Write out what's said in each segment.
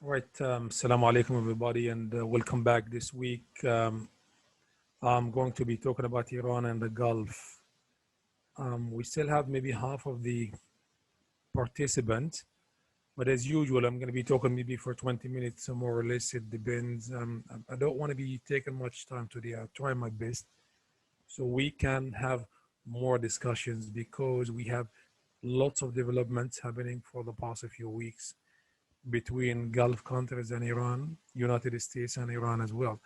Right. Assalamu alaikum, everybody, and welcome back this week. I'm going to be talking about Iran and the Gulf. We still have maybe half of the participants, but as usual, I'm going to be talking maybe for 20 minutes or more or less. It depends. I don't want to be taking much time today. I'll try my best so we can have more discussions because we have lots of developments happening for the past few weeks between Gulf countries and Iran, United States and Iran as well.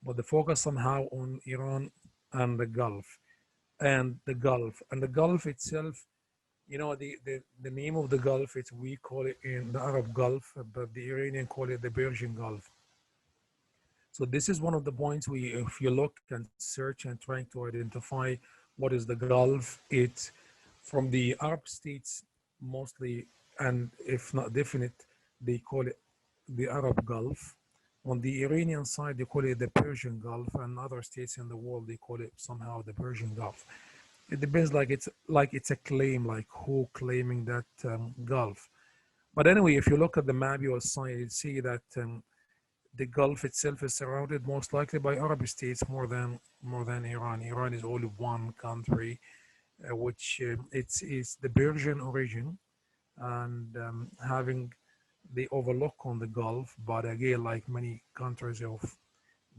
But the focus somehow on Iran and the Gulf and the Gulf itself. The name of the Gulf, it's we call it in the Arab Gulf, but the Iranian call it the Persian Gulf. So this is one of the points if you look and search and trying to identify what is the Gulf, it's from the Arab states mostly, and if not definite, they call it the Arab Gulf. On the Iranian side, they call it the Persian Gulf, and other states in the world they call it somehow the Persian Gulf. It depends, like it's a claim, like who claiming that Gulf. But anyway, if you look at the map, you will see that the Gulf itself is surrounded most likely by Arab states more than Iran. Iran is only one country, which it's the Persian origin and having the overlook on the Gulf. But again, like many countries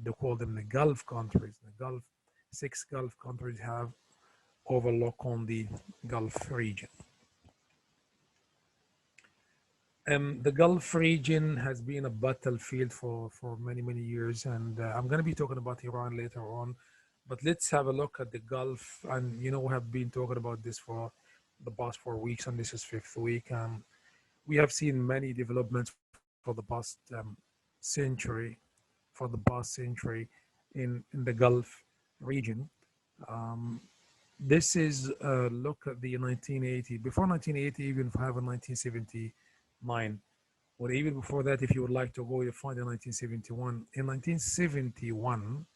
they call them the Gulf countries. The Gulf, six Gulf countries have overlook on the Gulf region. The Gulf region has been a battlefield for many, many years, and I'm going to be talking about Iran later on. But let's have a look at the Gulf. And, we have been talking about this for the past 4 weeks, and this is fifth week. We have seen many developments for the past century, in the Gulf region. Um, this is look at the 1980. Before 1980, even if I have a 1979, or even before that, if you would like to go, you find in 1971. In 1971,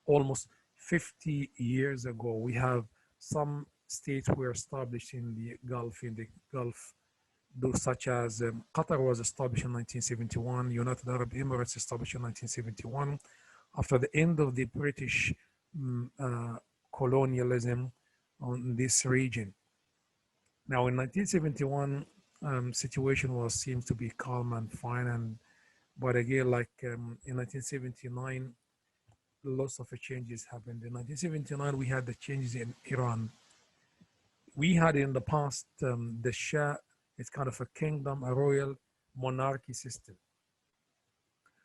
almost 50 years ago, we have some states were established in the Gulf, those such as Qatar was established in 1971, United Arab Emirates established in 1971, after the end of the British colonialism on this region. Now, in 1971, situation seems to be calm and fine, but again, like in 1979, lots of changes happened. In 1979, we had the changes in Iran. We had in the past the Shah. It's kind of a kingdom, a royal monarchy system.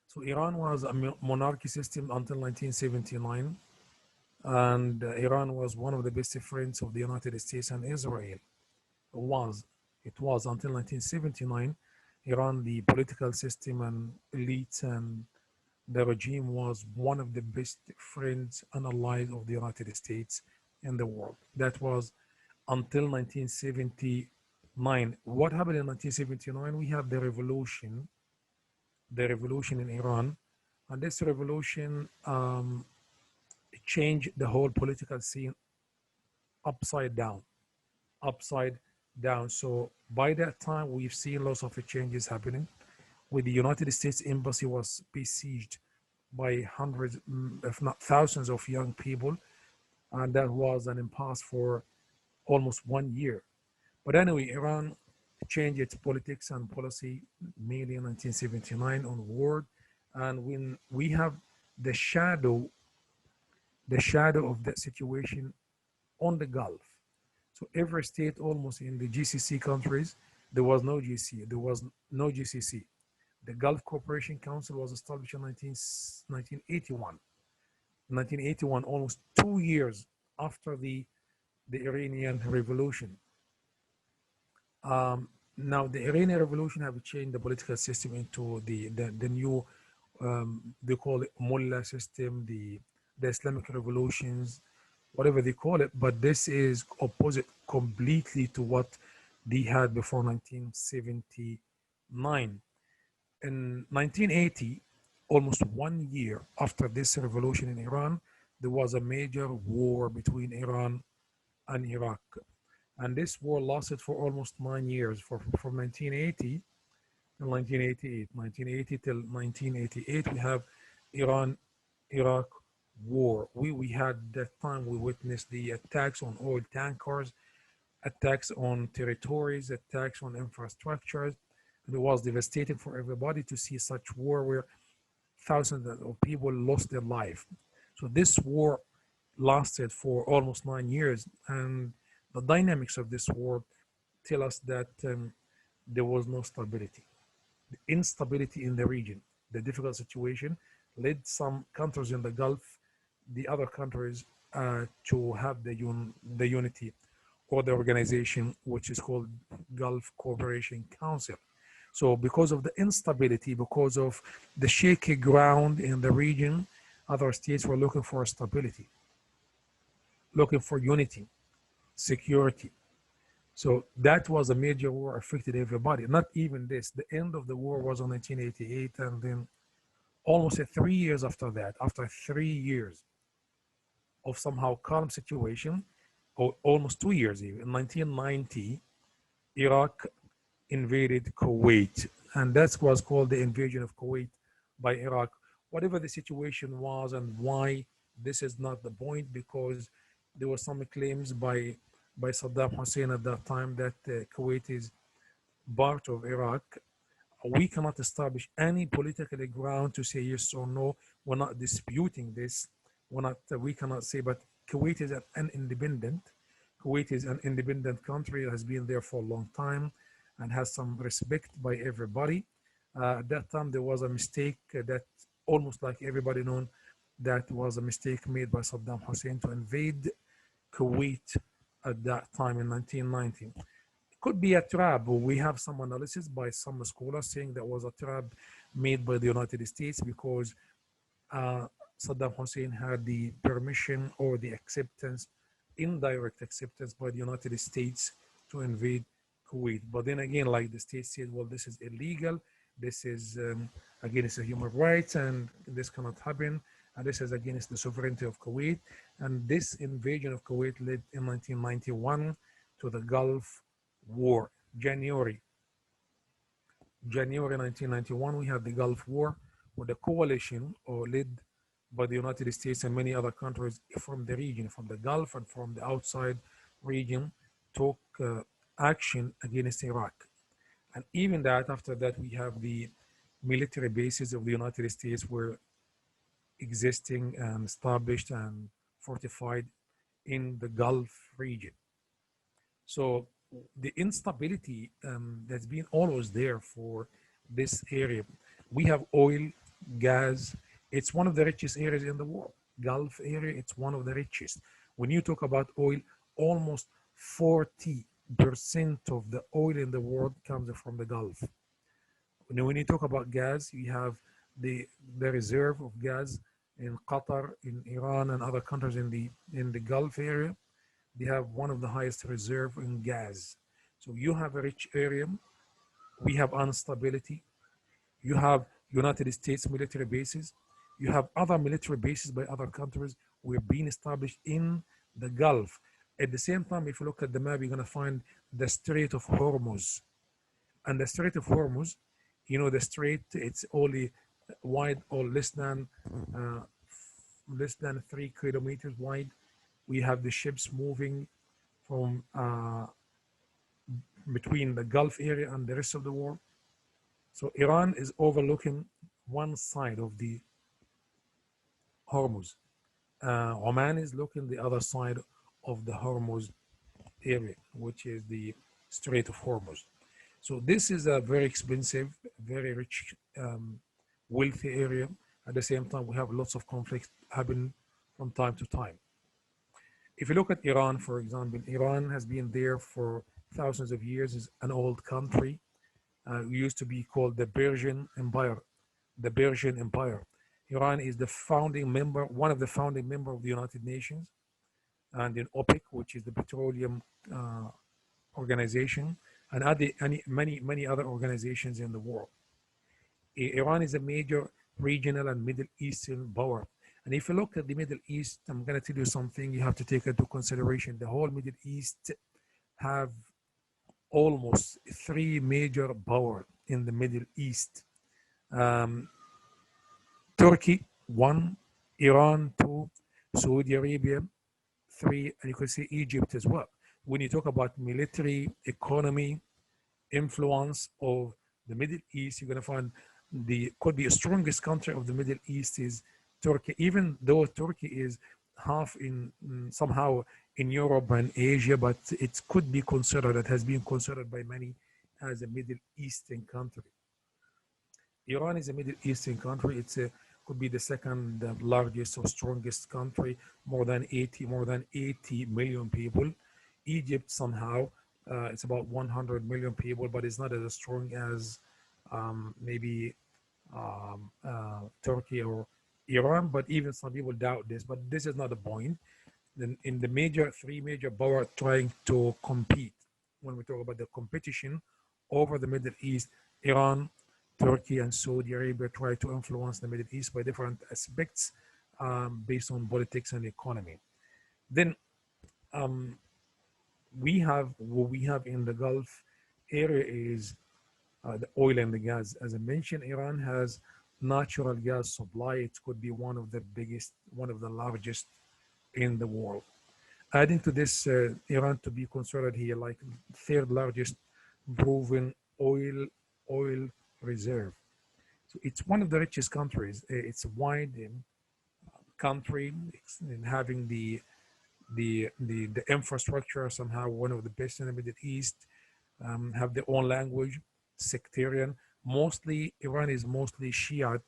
So Iran was a monarchy system until 1979, and Iran was one of the best friends of the United States and Israel. Was it was until 1979, Iran, the political system and elites and the regime was one of the best friends and allies of the United States in the world. That was until 1979. What happened in 1979? We have the revolution in Iran, and this revolution changed the whole political scene upside down, upside down. So by that time, we've seen lots of changes happening. With the United States embassy was besieged by hundreds, if not thousands, of young people, and that was an impasse for almost 1 year. But anyway, Iran changed its politics and policy mainly in 1979 onward, and when we have the shadow, of that situation on the Gulf. So every state, almost in the GCC countries, there was no GCC. The Gulf Cooperation Council was established in 1981. 1981, almost 2 years after the Iranian Revolution. Now, the Iranian Revolution have changed the political system into the new, they call it Mullah system, the Islamic revolutions, whatever they call it. But this is opposite completely to what they had before 1979. In 1980, almost 1 year after this revolution in Iran, there was a major war between Iran and Iraq. And this war lasted for almost 9 years, from 1980 in 1988. 1980 till 1988, we have Iran-Iraq war. We had that time, we witnessed the attacks on oil tankers, attacks on territories, attacks on infrastructures. And it was devastating for everybody to see such war where thousands of people lost their life. So this war lasted for almost 9 years, and the dynamics of this war tell us that there was no stability. The instability in the region, the difficult situation, led some countries in the Gulf, the other countries, to have the unity or the organization which is called Gulf Cooperation Council. So because of the instability, because of the shaky ground in the region, other states were looking for stability, looking for unity, security. So that was a major war, affected everybody. Not even this. The end of the war was in 1988, and then almost 3 years after that, after 3 years of somehow calm situation, or almost 2 years even, in 1990, Iraq invaded Kuwait, and that was called the invasion of Kuwait by Iraq. Whatever the situation was and why, this is not the point, because there were some claims by Saddam Hussein at that time that Kuwait is part of Iraq. We cannot establish any political ground to say yes or no. We're not disputing this. We cannot say, but Kuwait is an independent. Kuwait is an independent country that has been there for a long time and has some respect by everybody. At that time, there was a mistake that almost like everybody known, that was a mistake made by Saddam Hussein to invade Kuwait at that time in 1990. It could be a trap. We have some analysis by some scholars saying that was a trap made by the United States because Saddam Hussein had the permission or the acceptance, indirect acceptance by the United States to invade Kuwait. But then again, like the state said, well, this is illegal. This is against the human rights, and this cannot happen. And this is against the sovereignty of Kuwait. And this invasion of Kuwait led in 1991 to the Gulf War. January 1991, we had the Gulf War, where the coalition, or led by the United States and many other countries from the region, from the Gulf and from the outside region, took action against Iraq. And even that, after that, we have the military bases of the United States were existing and established and fortified in the Gulf region. So the instability that's been always there for this area. We have oil, gas. It's one of the richest areas in the world. Gulf area, it's one of the richest. When you talk about oil, almost 40% of the oil in the world comes from the Gulf. When you talk about gas, you have the reserve of gas in Qatar, in Iran, and other countries in the Gulf area. They have one of the highest reserve in gas. So you have a rich area. We have instability. You have United States military bases. You have other military bases by other countries were being established in the Gulf. At the same time, if you look at the map, you're going to find the Strait of Hormuz. And the Strait of Hormuz, you know, the strait, it's only wide or less than 3 kilometers wide. We have the ships moving from between the Gulf area and the rest of the world. So Iran is overlooking one side of the Hormuz. Oman is looking the other side of the Hormuz area, which is the Strait of Hormuz. So this is a very expensive, very rich, wealthy area. At the same time, we have lots of conflicts happening from time to time. If you look at Iran, for example, Iran has been there for thousands of years, is an old country. It used to be called the Persian Empire. The Persian Empire. Iran is the founding member, one of the founding members of the United Nations, and in OPEC, which is the petroleum organization, and many other organizations in the world. Iran is a major regional and Middle Eastern power. And if you look at the Middle East, I'm going to tell you something you have to take into consideration. The whole Middle East have almost 3 major powers. in the Middle East. Um, Turkey, one, Iran, two, Saudi Arabia, three, and you can see Egypt as well. When you talk about military, economy, influence of the Middle East, you're going to find the could be the strongest country of the Middle East is Turkey, even though Turkey is half in somehow in Europe and Asia, but it could be considered, it has been considered by many as a Middle Eastern country. Iran is a Middle Eastern country. It's a could be the second largest or strongest country, more than 80 million people. Egypt somehow it's about 100 million people, but it's not as strong as maybe Turkey or Iran. But even some people doubt this. But this is not the point. Then in the three major powers trying to compete, when we talk about the competition over the Middle East, Iran, Turkey, and Saudi Arabia try to influence the Middle East by different aspects based on politics and economy. Then what we have in the Gulf area is the oil and the gas. As I mentioned, Iran has natural gas supply. It could be one of the biggest, one of the largest in the world. Adding to this, Iran to be considered here like third largest proven oil reserve. So it's one of the richest countries. It's a wide country in having the infrastructure somehow one of the best in the Middle East. Have their own language, sectarian. Mostly Iran is mostly Shia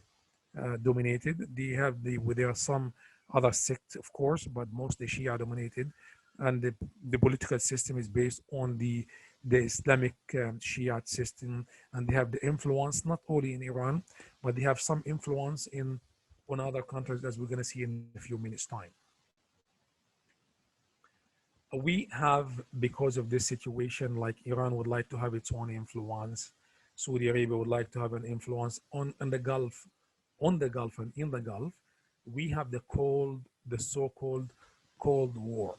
dominated. There are some other sects, of course, but mostly Shia dominated, and the political system is based on the Islamic Shiite system, and they have the influence not only in Iran, but they have some influence on other countries, as we're going to see in a few minutes' time. We have, because of this situation, like Iran would like to have its own influence, Saudi Arabia would like to have an influence on the Gulf, and in the Gulf, we have the so-called Cold War.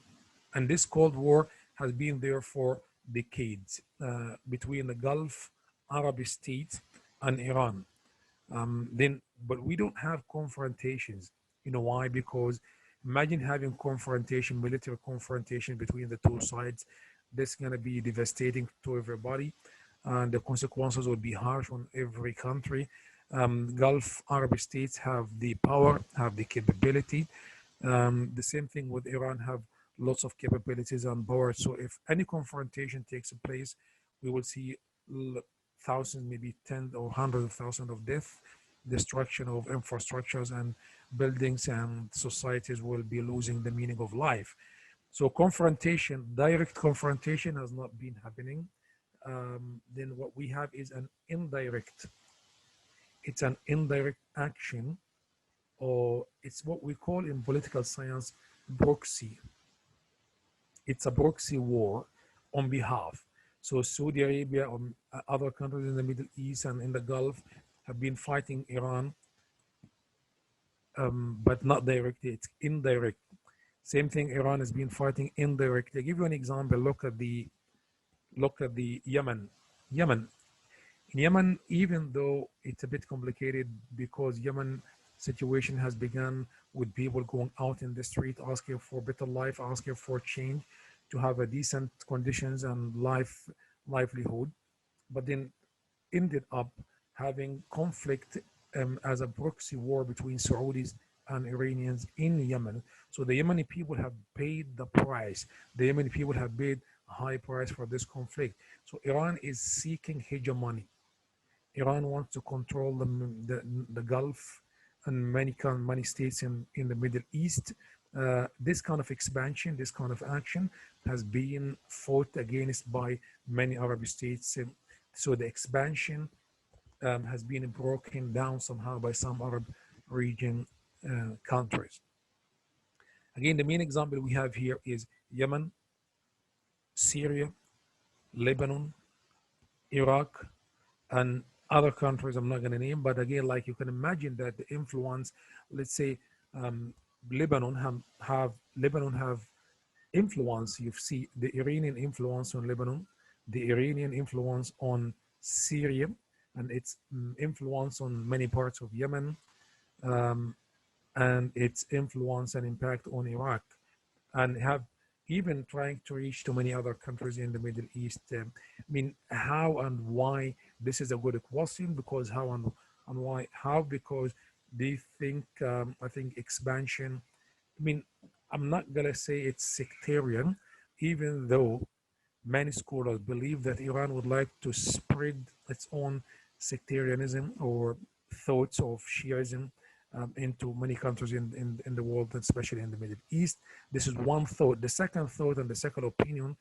And this Cold War has been there for decades between the Gulf Arab states and Iran. But we don't have confrontations. You know why? Because imagine having military confrontation between the two sides. This is going to be devastating to everybody, and the consequences would be harsh on every country. Gulf Arab states have the power, have the capability. The same thing with Iran, have lots of capabilities and power. So if any confrontation takes place, we will see thousands, maybe tens or hundreds of thousands of deaths, destruction of infrastructures and buildings, and societies will be losing the meaning of life. So direct confrontation has not been happening. Then what we have is it's an indirect action, or it's what we call in political science proxy. It's a proxy war on behalf. So Saudi Arabia or other countries in the Middle East and in the Gulf have been fighting Iran, but not directly, it's indirect. Same thing, Iran has been fighting indirectly. I'll give you an example. Look at the Yemen. In Yemen, even though it's a bit complicated because Yemen situation has begun with people going out in the street asking for better life, asking for change, to have a decent conditions and livelihood, but then ended up having conflict as a proxy war between Saudis and Iranians in Yemen. So the Yemeni people have paid the price. The Yemeni people have paid a high price for this conflict. So Iran is seeking hegemony. Iran wants to control the Gulf and many states in the Middle East. This kind of expansion, this kind of action has been fought against by many Arab states. So the expansion has been broken down somehow by some Arab region countries. Again, the main example we have here is Yemen, Syria, Lebanon, Iraq, and other countries I'm not going to name. But again, like you can imagine that the influence, let's say Lebanon have influence. You see the Iranian influence on Lebanon, the Iranian influence on Syria, and its influence on many parts of Yemen, um, and its influence and impact on Iraq, and have even trying to reach to many other countries in the Middle East. I mean, how and why this is a good question, because how and why, how, because they think, I think expansion, I mean, I'm not gonna say it's sectarian, even though many scholars believe that Iran would like to spread its own sectarianism or thoughts of Shiism into many countries in the world, especially in the Middle East. This is one thought. The second thought and the second opinion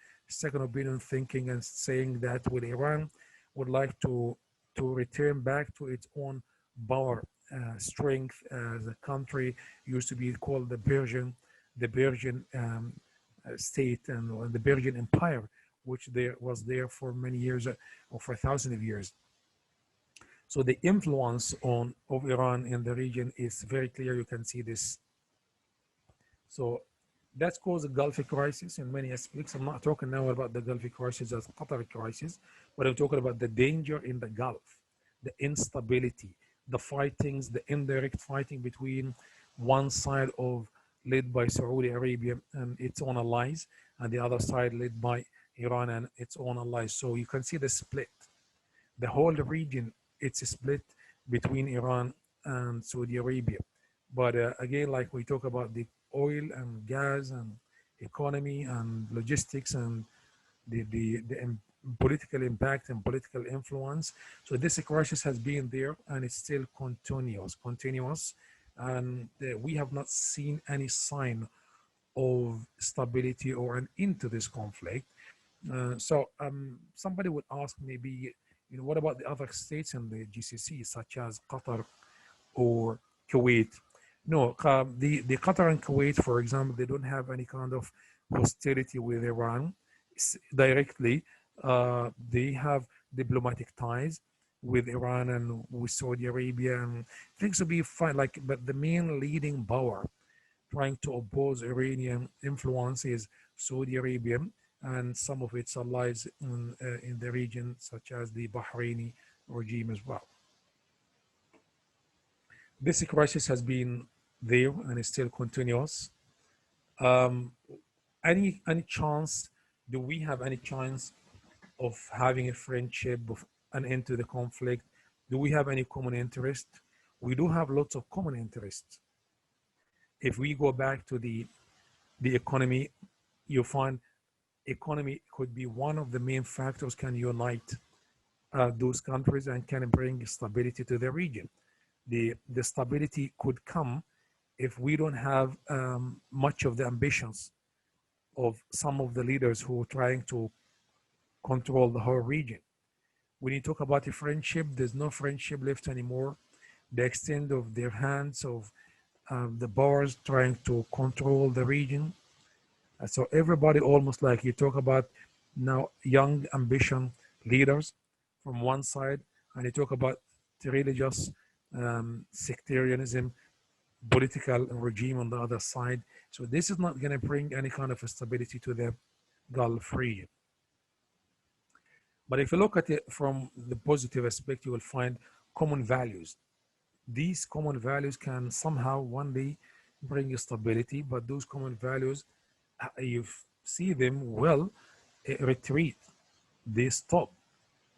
thinking and saying that with Iran would like to return back to its own power, strength as a country used to be called the Persian state and the Persian Empire, which there was there for many years or for thousands of years. So the influence of Iran in the region is very clear. You can see this. So that's caused the Gulf crisis in many aspects. I'm not talking now about the Gulf crisis as Qatar crisis, but I'm talking about the danger in the Gulf, the instability, the fightings, the indirect fighting between one side of led by Saudi Arabia and its own allies, and the other side led by Iran and its own allies. So you can see the split. The whole region, it's split between Iran and Saudi Arabia. But again, like we talk about the oil and gas and economy and logistics and the political impact and political influence. So this crisis has been there and it's still continuous. And we have not seen any sign of stability or an end to this conflict. So somebody would ask maybe, what about the other states in the GCC, such as Qatar or Kuwait? No, the Qatar and Kuwait, for example, they don't have any kind of hostility with Iran directly. They have diplomatic ties with Iran and with Saudi Arabia, and things will be fine. Like, but the main leading power trying to oppose Iranian influence is Saudi Arabia and some of its allies in the region, such as the Bahraini regime as well. This crisis has been there and is still continuous. Any chance? Do we have any chance of having a friendship, of an end to the conflict? Do we have any common interest? We do have lots of common interests. If we go back to the economy, you find economy could be one of the main factors can unite those countries and can bring stability to the region. The stability could come if we don't have much of the ambitions of some of the leaders who are trying to control the whole region. When you talk about a friendship, there's no friendship left anymore. The extent of their hands of the powers trying to control the region. So everybody almost like you talk about now young ambition leaders from one side, and you talk about the religious sectarianism, political regime on the other side. So this is not going to bring any kind of stability to the Gulf region. But if you look at it from the positive aspect, you will find common values. These common values can somehow one day bring stability, but those common values, you see them retreat. They stop.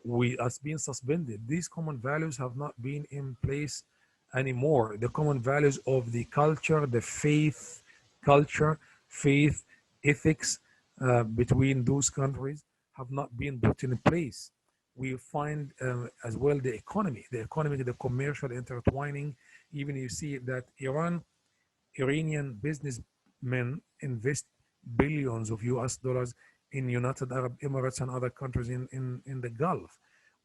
We as being suspended. These common values have not been in place anymore. The common values of the culture, the faith, ethics between those countries have not been put in place. We find as well the economy, the commercial intertwining. Even you see that Iranian businessmen invest billions of US dollars in United Arab Emirates and other countries in the Gulf,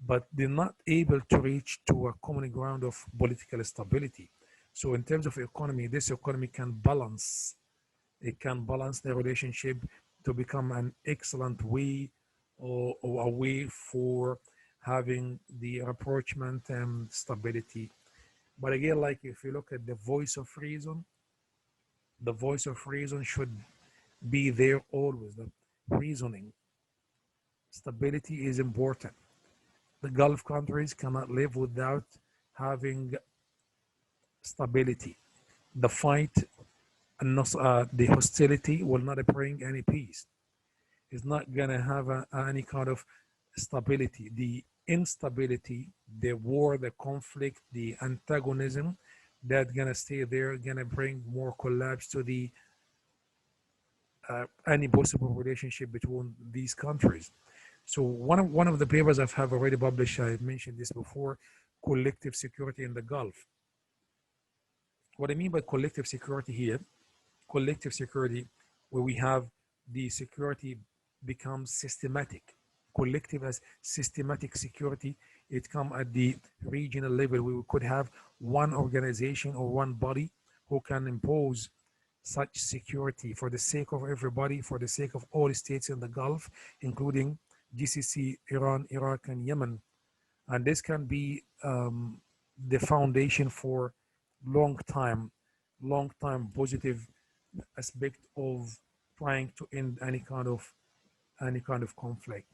but they're not able to reach to a common ground of political stability. So in terms of economy, this economy can balance. It can balance the relationship to become an excellent way or a way for having the rapprochement and stability. But again, like if you look at the voice of reason, the voice of reason should be there always. The reasoning, stability is important. the Gulf countries cannot live without having stability. The fight and the hostility will not bring any peace. It's not going to have any kind of stability. The instability, the war, the conflict, the antagonism that's going to stay there, going to bring more collapse to the any possible relationship between these countries. So one of the papers I have already published, I mentioned this before, collective security in the Gulf. What I mean by collective security here, collective security, where we have the security becomes systematic. Collective as systematic security, it comes at the regional level where we could have one organization or one body who can impose such security for the sake of everybody, for the sake of all states in the Gulf, including GCC, Iran, Iraq, and Yemen. And this can be the foundation for long time positive aspect of trying to end any kind of conflict.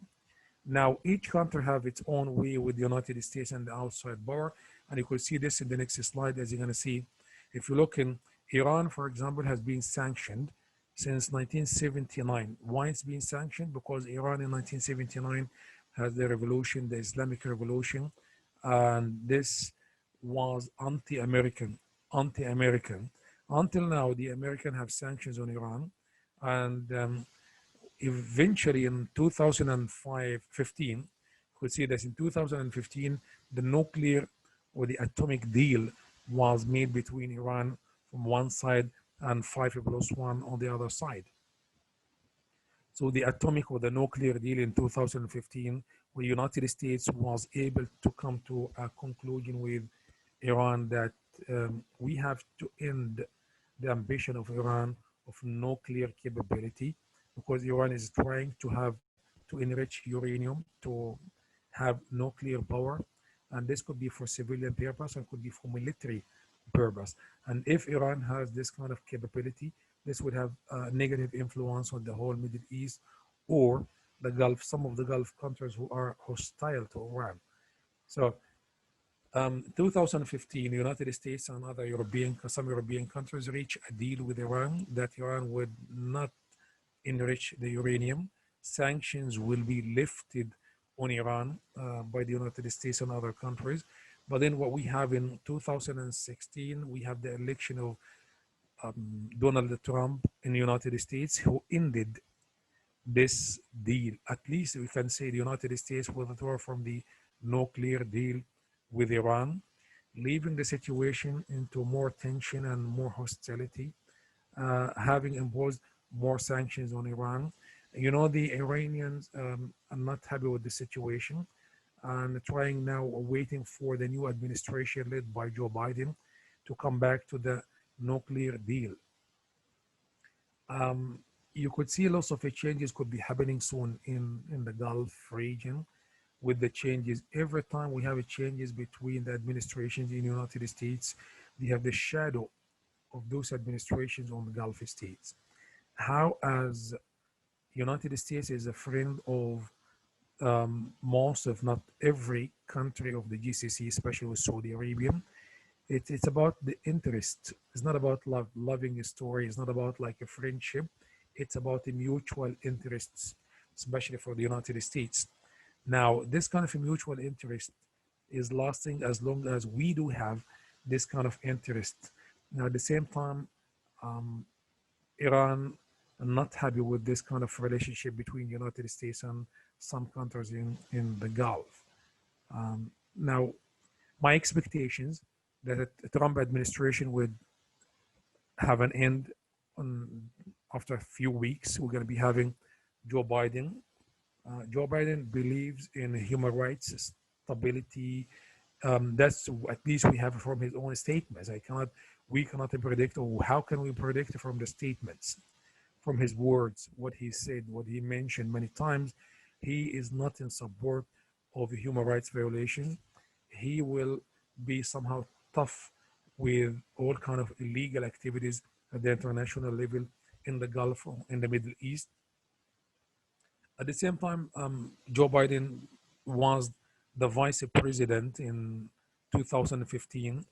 Now, each country have its own way with the United States and the outside power, and you could see this in the next slide. As you're going to see, if you look in Iran, for example, has been sanctioned since 1979. Why it's been sanctioned? Because Iran in 1979 has the revolution, the Islamic revolution, and this was anti-American. Until now, the Americans have sanctions on Iran, and eventually in 2015, could see that in 2015, the nuclear or the atomic deal was made between Iran from one side and 5+1 on the other side. So the atomic or the nuclear deal in 2015, where the United States was able to come to a conclusion with Iran that we have to end the ambition of Iran of nuclear capability, because Iran is trying to enrich uranium to have nuclear power, and this could be for civilian purpose and could be for military purpose. And if Iran has this kind of capability, this would have a negative influence on the whole Middle East or the Gulf, some of the Gulf countries who are hostile to Iran. So 2015, the United States and some European countries reached a deal with Iran that Iran would not enrich the uranium. Sanctions will be lifted on Iran by the United States and other countries. But then what we have in 2016, we have the election of Donald Trump in the United States, who ended this deal. At least we can say the United States withdrew from the nuclear deal with Iran, leaving the situation into more tension and more hostility, having imposed more sanctions on Iran. You know, the Iranians are not happy with the situation and trying now, waiting for the new administration led by Joe Biden to come back to the nuclear deal. You could see lots of changes could be happening soon in the Gulf region with the changes. Every time we have changes between the administrations in the United States, we have the shadow of those administrations on the Gulf states. How as United States is a friend of most, if not every country of the GCC, especially with Saudi Arabia, it's about the interest. It's not about loving a story. It's not about like a friendship. It's about the mutual interests, especially for the United States. Now, this kind of a mutual interest is lasting as long as we do have this kind of interest. Now, at the same time, Iran are not happy with this kind of relationship between the United States and some countries in the Gulf. Now, my expectations that the Trump administration would have an end after a few weeks. We're going to be having Joe Biden. Joe Biden believes in human rights, stability. That's at least we have from his own statements. We cannot predict, or how can we predict from the statements, from his words, what he said, what he mentioned many times. He is not in support of human rights violations. He will be somehow tough with all kind of illegal activities at the international level in the Gulf, in the Middle East. At the same time, Joe Biden wants the vice president in 2015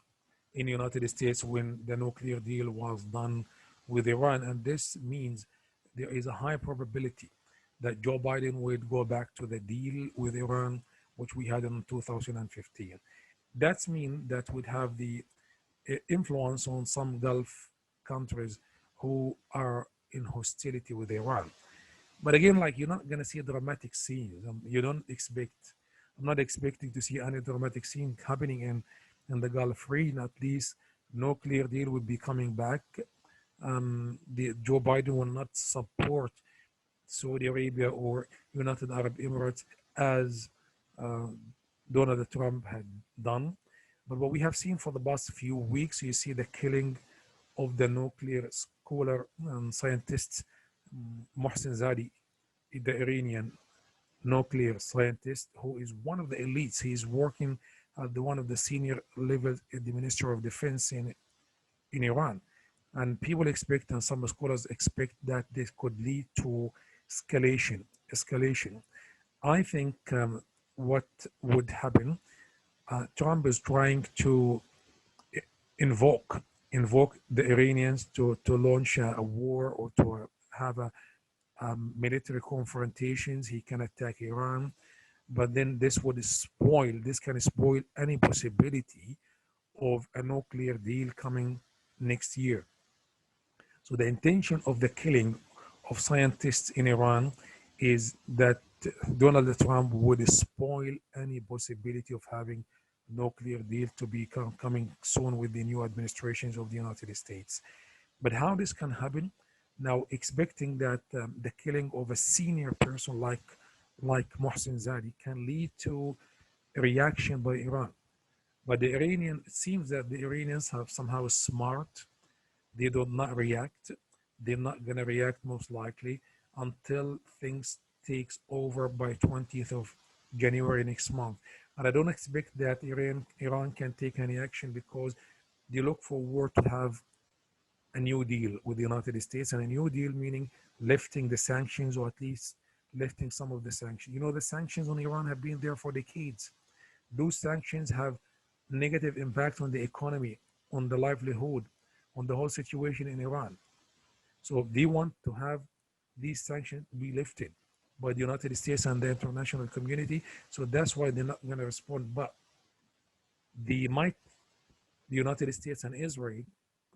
in the United States when the nuclear deal was done with Iran. And this means there is a high probability that Joe Biden would go back to the deal with Iran, which we had in 2015. That means that would have the influence on some Gulf countries who are in hostility with Iran. But again, like you're not going to see dramatic scenes. You don't expect, I'm not expecting to see any dramatic scene happening in the Gulf region. At least no clear deal will be coming back. Joe Biden will not support Saudi Arabia or United Arab Emirates as uh, Donald Trump had done. But what we have seen for the past few weeks, you see the killing of the nuclear scholar and scientist Mohsen Zadi, the Iranian nuclear scientist, who is one of the elites. He is working at one of the senior levels in the Ministry of Defense in Iran. And people expect, and some scholars expect, that this could lead to escalation. I think what would happen, Trump is trying to invoke the Iranians to launch a war or to have a military confrontations. He can attack Iran, but then this can spoil any possibility of a nuclear deal coming next year. So the intention of the killing of scientists in Iran is that Donald Trump would spoil any possibility of having nuclear deal to be coming soon with the new administrations of the United States. But how this can happen? Now, expecting that the killing of a senior person like Mohsen Zadi can lead to a reaction by Iran. But it seems that the Iranians have somehow smart. They do not react. They're not going to react most likely until things takes over by 20th of January next month. And I don't expect that Iran can take any action because they look forward to have a new deal with the United States, and a new deal meaning lifting the sanctions, or at least lifting some of the sanctions. You know, the sanctions on Iran have been there for decades. Those sanctions have negative impact on the economy, on the livelihood, on the whole situation in Iran. So they want to have these sanctions be lifted by the United States and the international community. So that's why they're not going to respond. But the United States and Israel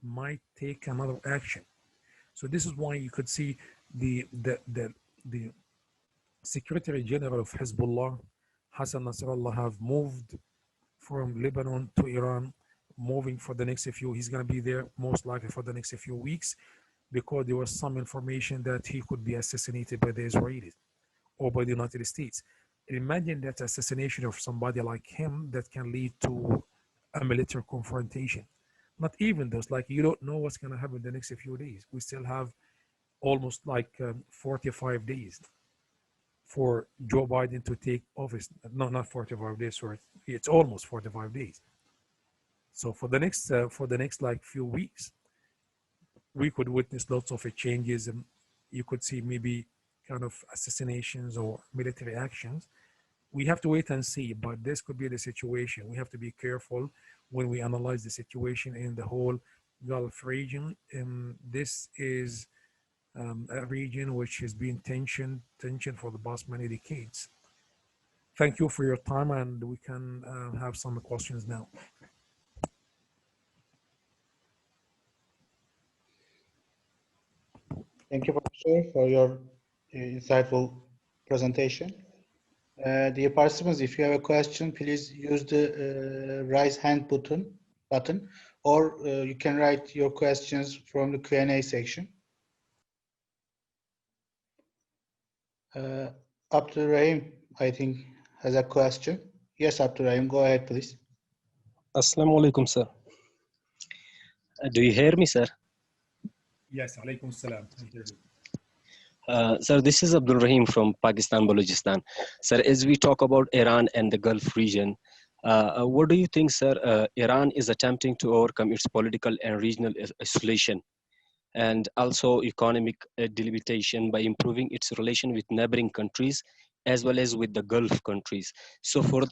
might take another action. So this is why you could see the Secretary General of Hezbollah, Hassan Nasrallah, have moved from Lebanon to Iran, moving for the next few. He's going to be there most likely for the next few weeks, because there was some information that he could be assassinated by the Israelis or by the United States. Imagine that assassination of somebody like him that can lead to a military confrontation. Not even those, like you don't know what's going to happen the next few days. We still have almost like 45 days for Joe Biden to take office. No, not 45 days, sorry. It's almost 45 days. So for the next like few weeks, we could witness lots of changes, and you could see maybe kind of assassinations or military actions. We have to wait and see, but this could be the situation. We have to be careful when we analyze the situation in the whole Gulf region. This is a region which has been tension for the past many decades. Thank you for your time, and we can have some questions now. Thank you, Professor, for your insightful presentation. Dear participants, if you have a question, please use the raise hand button, or you can write your questions from the Q&A section. Abdul Rahim, I think, has a question. Yes, Abdul Rahim, go ahead, please. Assalamu alaikum, sir. Do you hear me, sir? Yes, alaikum salam. I hear you. Sir, this is Abdul Rahim from Pakistan, Balochistan. Sir, as we talk about Iran and the Gulf region, what do you think, sir? Iran is attempting to overcome its political and regional isolation and also economic delimitation by improving its relation with neighboring countries as well as with the Gulf countries. So for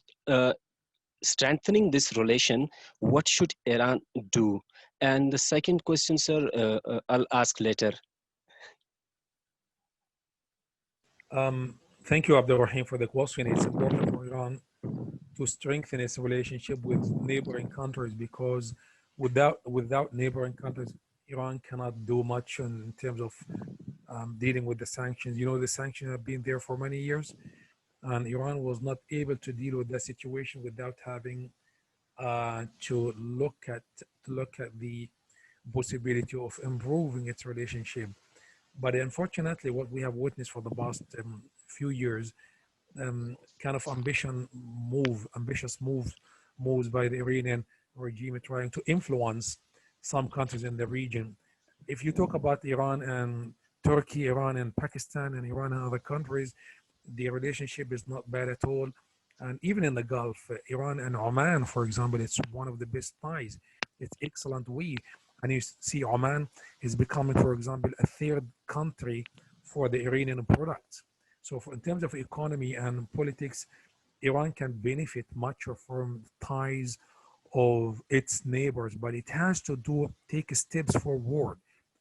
strengthening this relation, what should Iran do? And the second question, sir, I'll ask later. Thank you, Abdul Rahim, for the question. It's important for Iran to strengthen its relationship with neighboring countries, because without neighboring countries, Iran cannot do much in terms of dealing with the sanctions. You know, the sanctions have been there for many years, and Iran was not able to deal with that situation without having to look at the possibility of improving its relationship. But unfortunately, what we have witnessed for the past few years, kind of ambitious moves by the Iranian regime trying to influence some countries in the region. If you talk about Iran and Turkey, Iran and Pakistan, and Iran and other countries, the relationship is not bad at all. And even in the Gulf, Iran and Oman, for example, it's one of the best ties. It's excellent. And you see Oman is becoming, for example, a third country for the Iranian products. So in terms of economy and politics, Iran can benefit much from ties of its neighbors, but it has to take steps forward.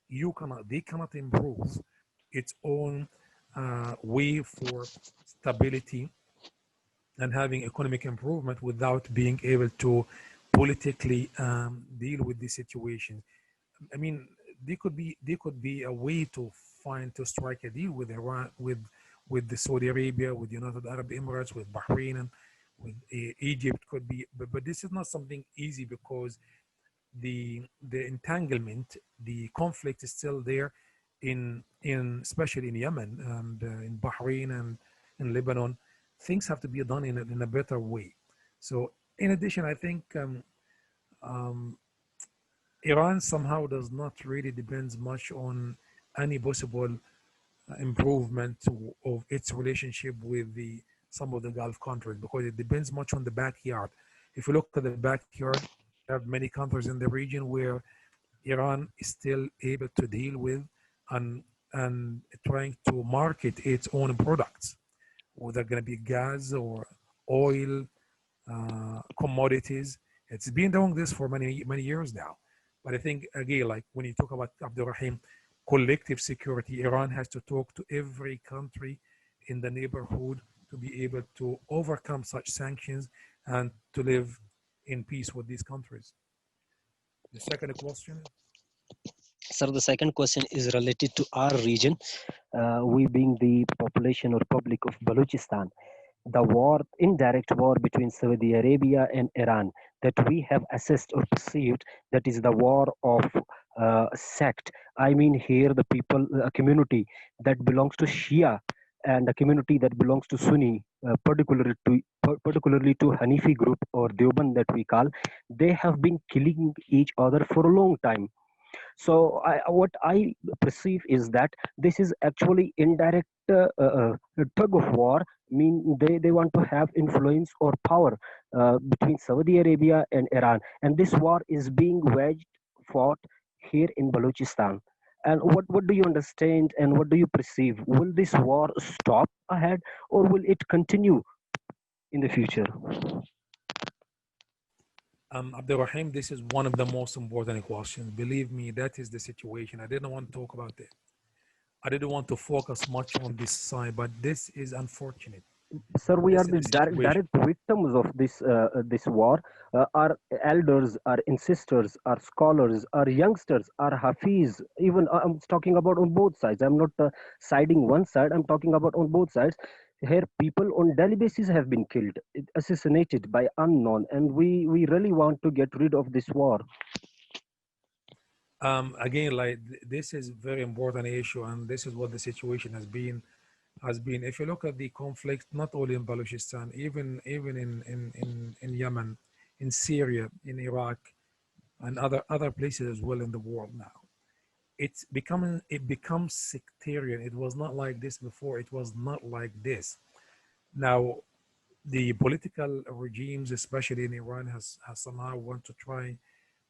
They cannot improve its own way for stability and having economic improvement without being able to politically deal with the situation. I mean, they could be a way to strike a deal with Iran, with the Saudi Arabia, with the United Arab Emirates, with Bahrain, and with Egypt could be, but this is not something easy, because the entanglement, the conflict is still there in especially in Yemen and in Bahrain and in Lebanon. Things have to be done in a better way. So in addition, I think um, Iran somehow does not really depends much on any possible improvement of its relationship with the some of the Gulf countries, because it depends much on the backyard. If you look at the backyard, you have many countries in the region where Iran is still able to deal with and trying to market its own products, whether going to be gas or oil, commodities. It's been doing this for many years now. But I think again, like when you talk about Abdul Rahim, collective security, Iran has to talk to every country in the neighborhood to be able to overcome such sanctions and to live in peace with these countries. The second question. Sir, the second question is related to our region. We being the population or public of Balochistan, the war, indirect war between Saudi Arabia and Iran that we have assessed or perceived, that is the war of sect. I mean here the people, a community that belongs to Shia and a community that belongs to Sunni, particularly to Hanifi group or Deoband that we call, they have been killing each other for a long time. So what I perceive is that this is actually indirect tug of war. I mean, they want to have influence or power between Saudi Arabia and Iran, and this war is being fought here in Balochistan. And what do you understand and what do you perceive? Will this war stop ahead, or will it continue in the future? Abdul Rahim, this is one of the most important questions. Believe me, that is the situation. I didn't want to talk about it. I didn't want to focus much on this side, but this is unfortunate. Sir, we This are is the the situation. direct victims of this war. Our elders, our ancestors, our scholars, our youngsters, our hafiz. Even I'm talking about on both sides. I'm not siding one side. I'm talking about on both sides. Here, people on daily basis have been killed, assassinated by unknown, and we really want to get rid of this war. Again, like this is very important issue, and this is what the situation has been. If you look at the conflict, not only in Balochistan, even in Yemen, in Syria, in Iraq, and other places as well in the world now, it becomes sectarian. It was not like this before. It was not like this. Now, the political regimes, especially in Iran, has somehow want to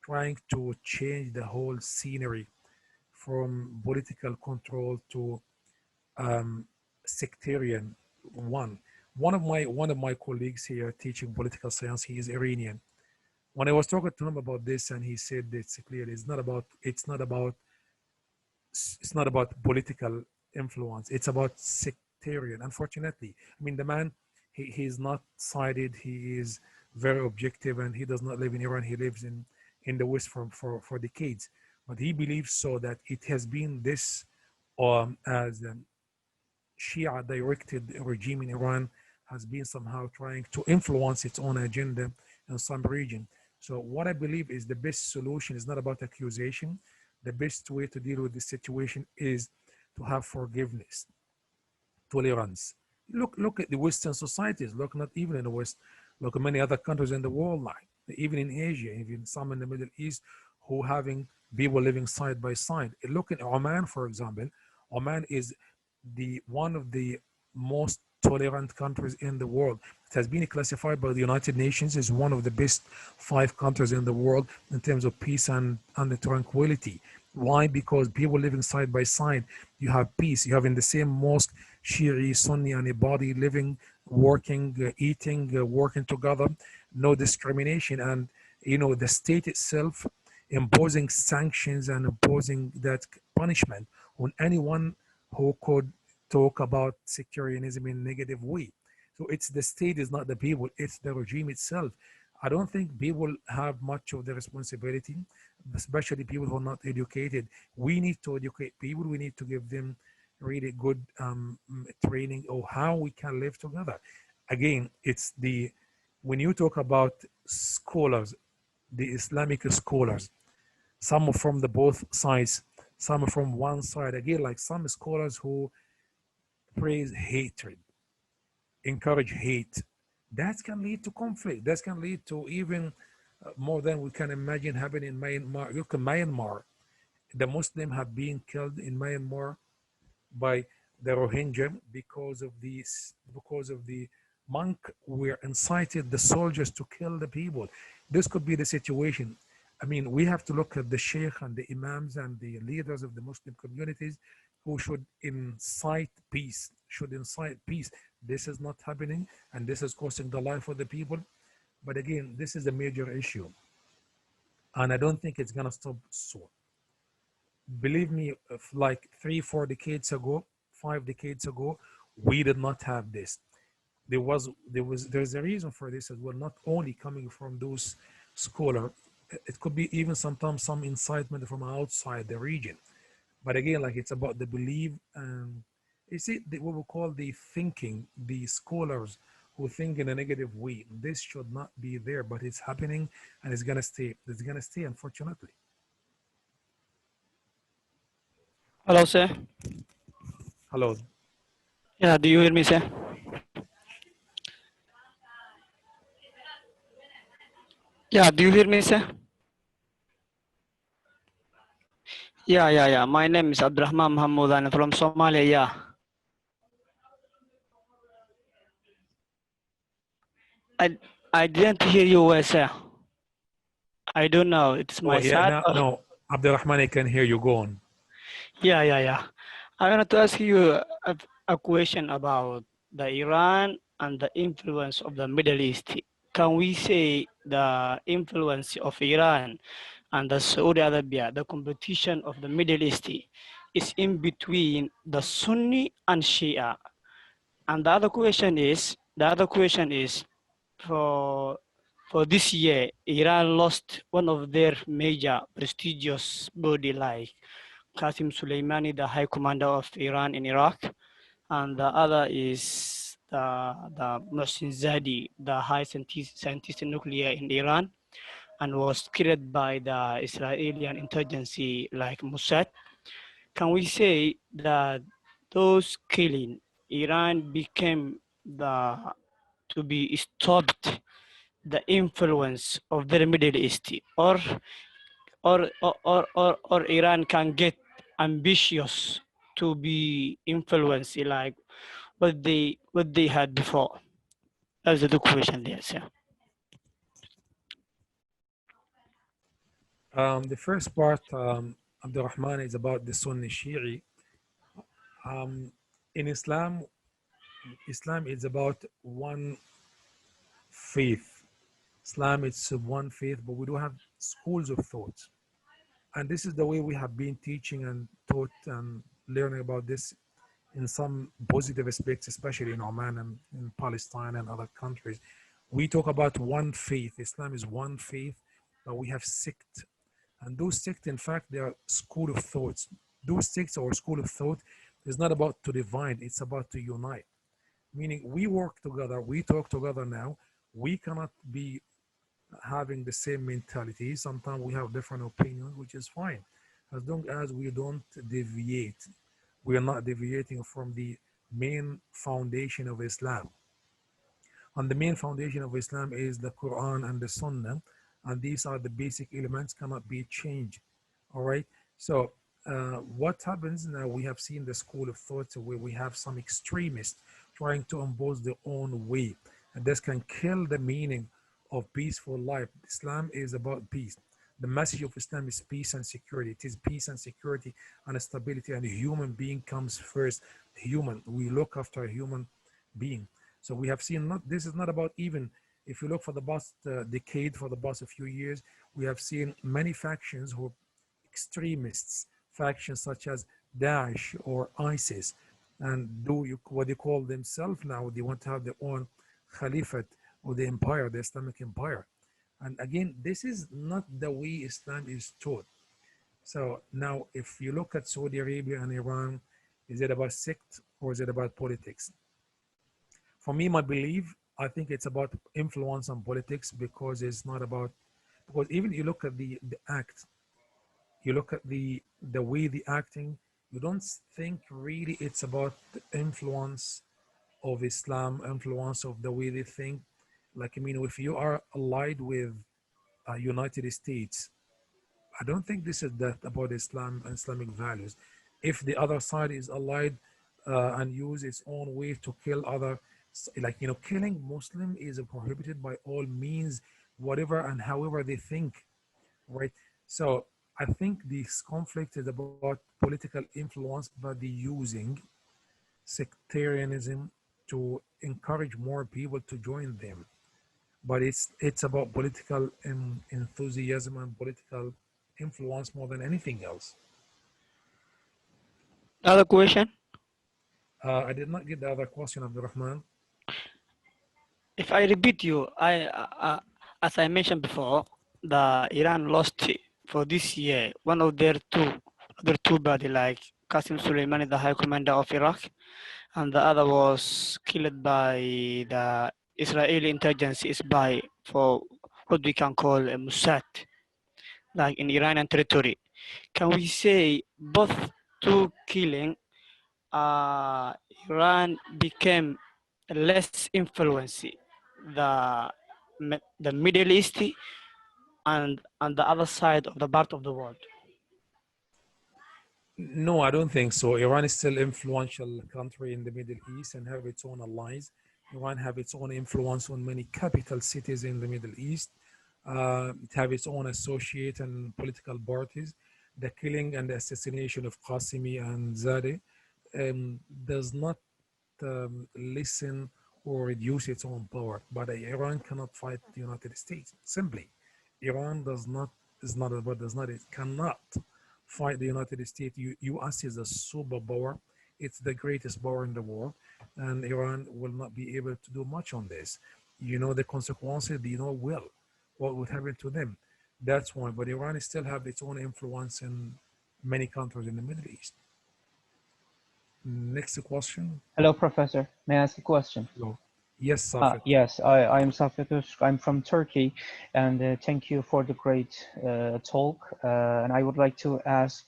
trying to change the whole scenery from political control to sectarian, One of my colleagues here teaching political science, he is Iranian. When I was talking to him about this, and he said it's clear, it's not about political influence. It's about sectarian. Unfortunately, I mean, the man, he's not sided. He is very objective, and he does not live in Iran. He lives in the West for decades. But he believes so that it has been this as Shia directed regime in Iran has been somehow trying to influence its own agenda in some region. So what I believe is the best solution is not about accusation. The best way to deal with this situation is to have forgiveness, tolerance. Look at the Western societies. Look, not even in the West. Look at many other countries in the world, like even in Asia, even some in the Middle East, who having people living side by side. Look at Oman, for example. Oman is the one of the most tolerant countries in the world. It has been classified by the United Nations as one of the best 5 countries in the world in terms of peace and the tranquility. Why? Because people living side by side, you have peace. You have in the same mosque, Shia, Sunni, anybody living, working, eating, working together, no discrimination. And, the state itself imposing sanctions and imposing that punishment on anyone who could talk about sectarianism in a negative way. So it's the state, is not the people, it's the regime itself. I don't think people have much of the responsibility, especially people who are not educated. We need to educate people. We need to give them really good training of how we can live together. Again, when you talk about scholars, the Islamic scholars, some are from the both sides, some are from one side. Again, like some scholars who praise hatred, encourage hate, that can lead to conflict. That can lead to even more than we can imagine happening in Myanmar. Look at Myanmar. The Muslims have been killed in Myanmar by the Rohingya because of the monk were incited the soldiers to kill the people. This could be the situation. I mean, we have to look at the sheikh and the imams and the leaders of the Muslim communities who should incite peace, This is not happening, and this is costing the life of the people. But again, this is a major issue, and I don't think it's gonna stop soon. Believe me, if like 3-4 decades ago, 5 decades ago, we did not have this. There's a reason for this as well, not only coming from those scholars. It could be even sometimes some incitement from outside the region. But again, like it's about the belief and what we call the thinking, the scholars who think in a negative way. This should not be there, but it's happening and it's gonna stay. It's gonna stay, unfortunately. Hello, sir. Hello. Yeah, do you hear me, sir? Yeah, do you hear me, sir? Yeah. My name is Abdurrahman Mahmoud. I'm from Somalia. Yeah. I didn't hear you well, sir. I don't know. It's Oh my yeah, side. no, Abdurrahman, I can hear you. Go on. Yeah. I wanted to ask you a question about the Iran and the influence of the Middle East. Can we say the influence of Iran and the Saudi Arabia, the competition of the Middle East, is in between the Sunni and Shia? And the other question is, for this year, Iran lost one of their major prestigious body like Qasim Soleimani, the High Commander of Iran in Iraq, and the other is the Mohsen Zadi, the high scientist in nuclear in Iran, and was killed by the Israeli intelligence like Mossad. Can we say that those killing, Iran became to be stopped the influence of the Middle East, or Iran can get ambitious to be influenced like what they had before? That's the question there, sir. The first part, Abdurrahman, is about the Sunni Shi'i. In Islam, Islam is about one faith. Islam is one faith, but we do have schools of thought. And this is the way we have been teaching and taught and learning about this in some positive aspects, especially in Oman and in Palestine and other countries. We talk about one faith. Islam is one faith, but we have sect. And those sects, in fact, they are school of thoughts. Those sects or school of thought is not about to divide, it's about to unite. Meaning we work together, we talk together now. We cannot be having the same mentality. Sometimes we have different opinions, which is fine. As long as we don't deviate, we are not deviating from the main foundation of Islam. And the main foundation of Islam is the Quran and the Sunnah. And these are the basic elements, cannot be changed. All right. So what happens now, we have seen the school of thought where we have some extremists trying to impose their own way. And this can kill the meaning of peaceful life. Islam is about peace. The message of Islam is peace and security. It is peace and security and stability, and a human being comes first. Human, we look after a human being. So we have seen, not this is not about, even if you look for the past decade, for the past a few years, we have seen many factions who are extremists, factions such as Daesh or ISIS, and what they call themselves now, they want to have their own caliphate or the empire, the Islamic empire. And again, this is not the way Islam is taught. So now, if you look at Saudi Arabia and Iran, is it about sect or is it about politics? For me, my belief, I think it's about influence on politics, because it's not about, because even you look at the act, you look at the way the acting, you don't think really it's about the influence of Islam, influence of the way they think. Like, I mean, if you are allied with United States, I don't think this is that about Islam and Islamic values. If the other side is allied and use its own way to kill other, like, you know, killing Muslim is prohibited by all means, whatever and however they think, right? So I think this conflict is about political influence, but the using sectarianism to encourage more people to join them. But it's about political enthusiasm and political influence more than anything else. Other question? I did not get the other question, Abdul Rahman. If I repeat you, as I mentioned before, the Iran lost for this year one of their two body, like Qasem Soleimani, the High Commander of Iraq, and the other was killed by the Israeli intelligence spy for what we can call a Mossad, like in Iranian territory. Can we say both two killing, Iran became less influence the the Middle East and the other side of the part of the world? No, I don't think so. Iran is still influential country in the Middle East and have its own allies. Iran have its own influence on many capital cities in the Middle East. It have its own associate and political parties. The killing and the assassination of Qasemi and Zadeh does not lessen or reduce its own power. But Iran cannot fight the United States. Simply, Iran it cannot fight the United States. U.S. is a superpower. It's the greatest power in the world, and Iran will not be able to do much on this. You know the consequences. You know what would happen to them. That's why. But Iran still have its own influence in many countries in the Middle East. Next question. Hello, Professor. May I ask a question? Hello. Yes, Safet. Yes, I'm Safet. I'm from Turkey, and thank you for the great talk. And I would like to ask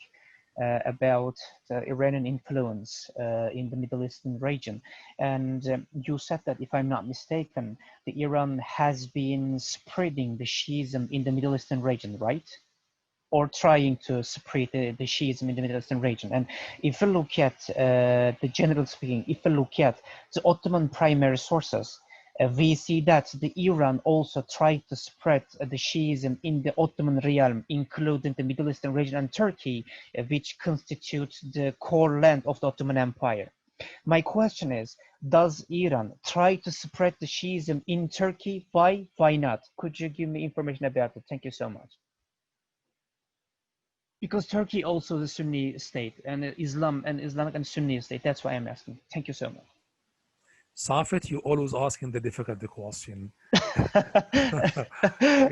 about the Iranian influence in the Middle Eastern region. And you said that, if I'm not mistaken, the Iran has been spreading the Shiism in the Middle Eastern region, right? Or trying to spread the Shiism in the Middle Eastern region. And if we look at the general speaking, if we look at the Ottoman primary sources, we see that the Iran also tried to spread the Shiism in the Ottoman realm, including the Middle Eastern region and Turkey, which constitutes the core land of the Ottoman Empire. My question is, Does Iran try to spread the Shiism in Turkey? Why? Why not? Could you give me information about it? Thank you so much. Because Turkey also is a Sunni state and Islamic and Sunni state. That's why I'm asking. Thank you so much. Safet, you always asking the difficult question.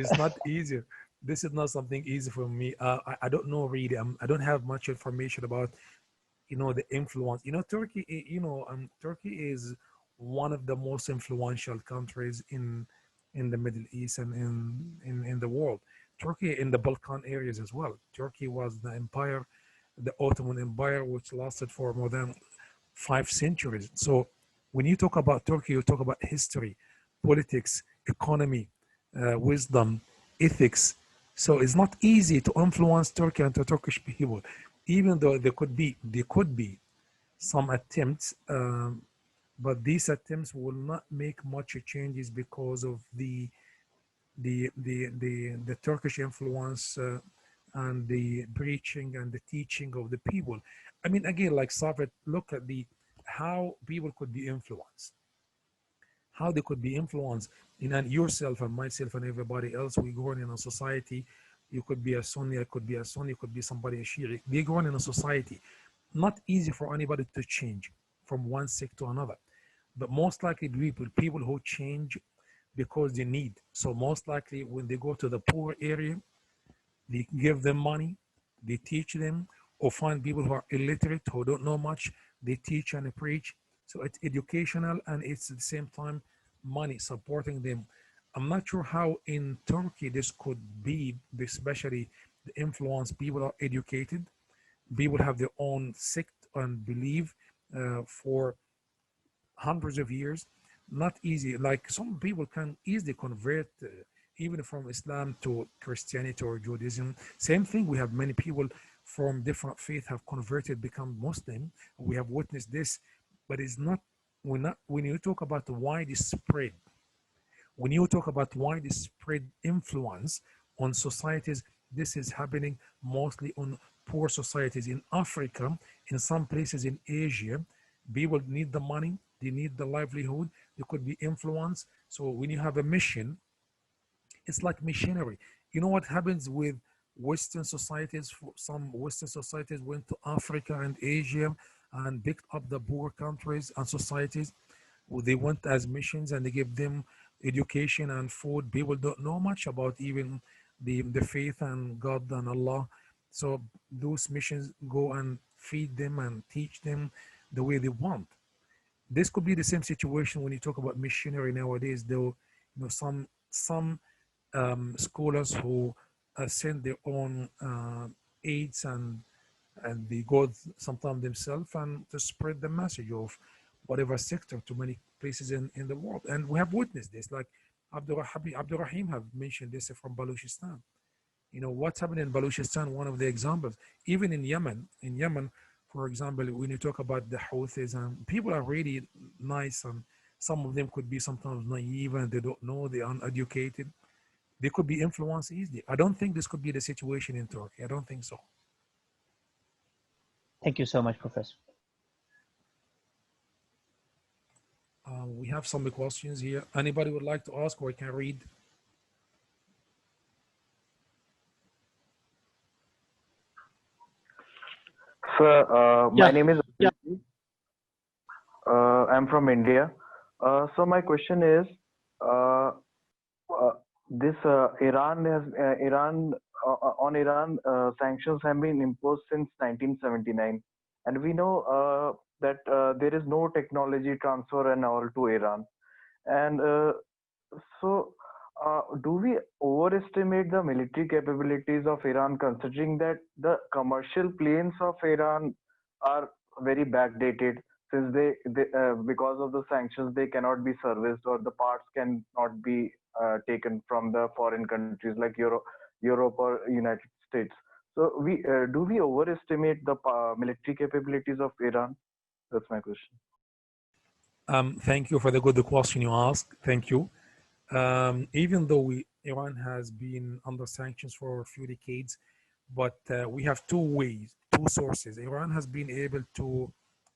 It's not easy. This is not something easy for me. I don't know really. I don't have much information about, the influence. Turkey. Turkey is one of the most influential countries in the Middle East and in the world. Turkey in the Balkan areas as well. Turkey was the empire, the Ottoman Empire, which lasted for more than 5 centuries. So when you talk about Turkey, you talk about history, politics, economy, wisdom, ethics. So it's not easy to influence Turkey and the Turkish people, even though there could be some attempts, but these attempts will not make much changes because of the Turkish influence and the preaching and the teaching of the people. I mean, again, like Safed, look at the how people could be influenced, how they could be influenced. And yourself and myself and everybody else, we grown in a society. You could be a Sunni, I could be a Sunni, could be somebody a Shi'i. They grown in a society. Not easy for anybody to change from one sect to another. But most likely people who change because they need. So most likely when they go to the poor area, they give them money, they teach them, or find people who are illiterate, who don't know much, they teach and preach. So it's educational and it's at the same time money supporting them. I'm not sure how in Turkey this could be, especially the influence. People are educated, people have their own sect and belief for hundreds of years. Not easy. Like some people can easily convert even from Islam to Christianity or Judaism. Same thing. We have many people from different faith have converted, become Muslim. We have witnessed this, but it's not. We're not. When you talk about the widespread, when you talk about widespread influence on societies, this is happening mostly on poor societies in Africa, in some places in Asia. People need the money, they need the livelihood, they could be influenced. So when you have a mission, it's like missionary. You know what happens with Western societies? Some Western societies went to Africa and Asia and picked up the poor countries and societies. They went as missions and they give them education and food. People don't know much about even the faith and God and Allah. So those missions go and feed them and teach them the way they want. This could be the same situation when you talk about missionary nowadays. Though, some scholars who send their own aids and they go sometimes themselves and to spread the message of whatever sector to many places in the world. And we have witnessed this, like Abdurrahim have mentioned this from Baluchistan. What's happening in Baluchistan, one of the examples, even in Yemen, for example, when you talk about the Houthis, and people are really nice, and some of them could be sometimes naive and they don't know, they're uneducated. They could be influenced easily. I don't think this could be the situation in Turkey. I don't think so. Thank you so much, Professor. We have some questions here. Anybody would like to ask, or I can read? Sir, my Yeah. name is Yeah. Abhijit. I'm from India. So my question is, this Iran sanctions have been imposed since 1979, and we know that there is no technology transfer and all to Iran, and so. Do we overestimate the military capabilities of Iran, considering that the commercial planes of Iran are very backdated, since because of the sanctions they cannot be serviced, or the parts cannot be taken from the foreign countries like Europe or United States. So do we overestimate the military capabilities of Iran? That's my question. Thank you for the good question you asked. Thank you. Even though Iran has been under sanctions for a few decades, but we have two ways, two sources. Iran has been able to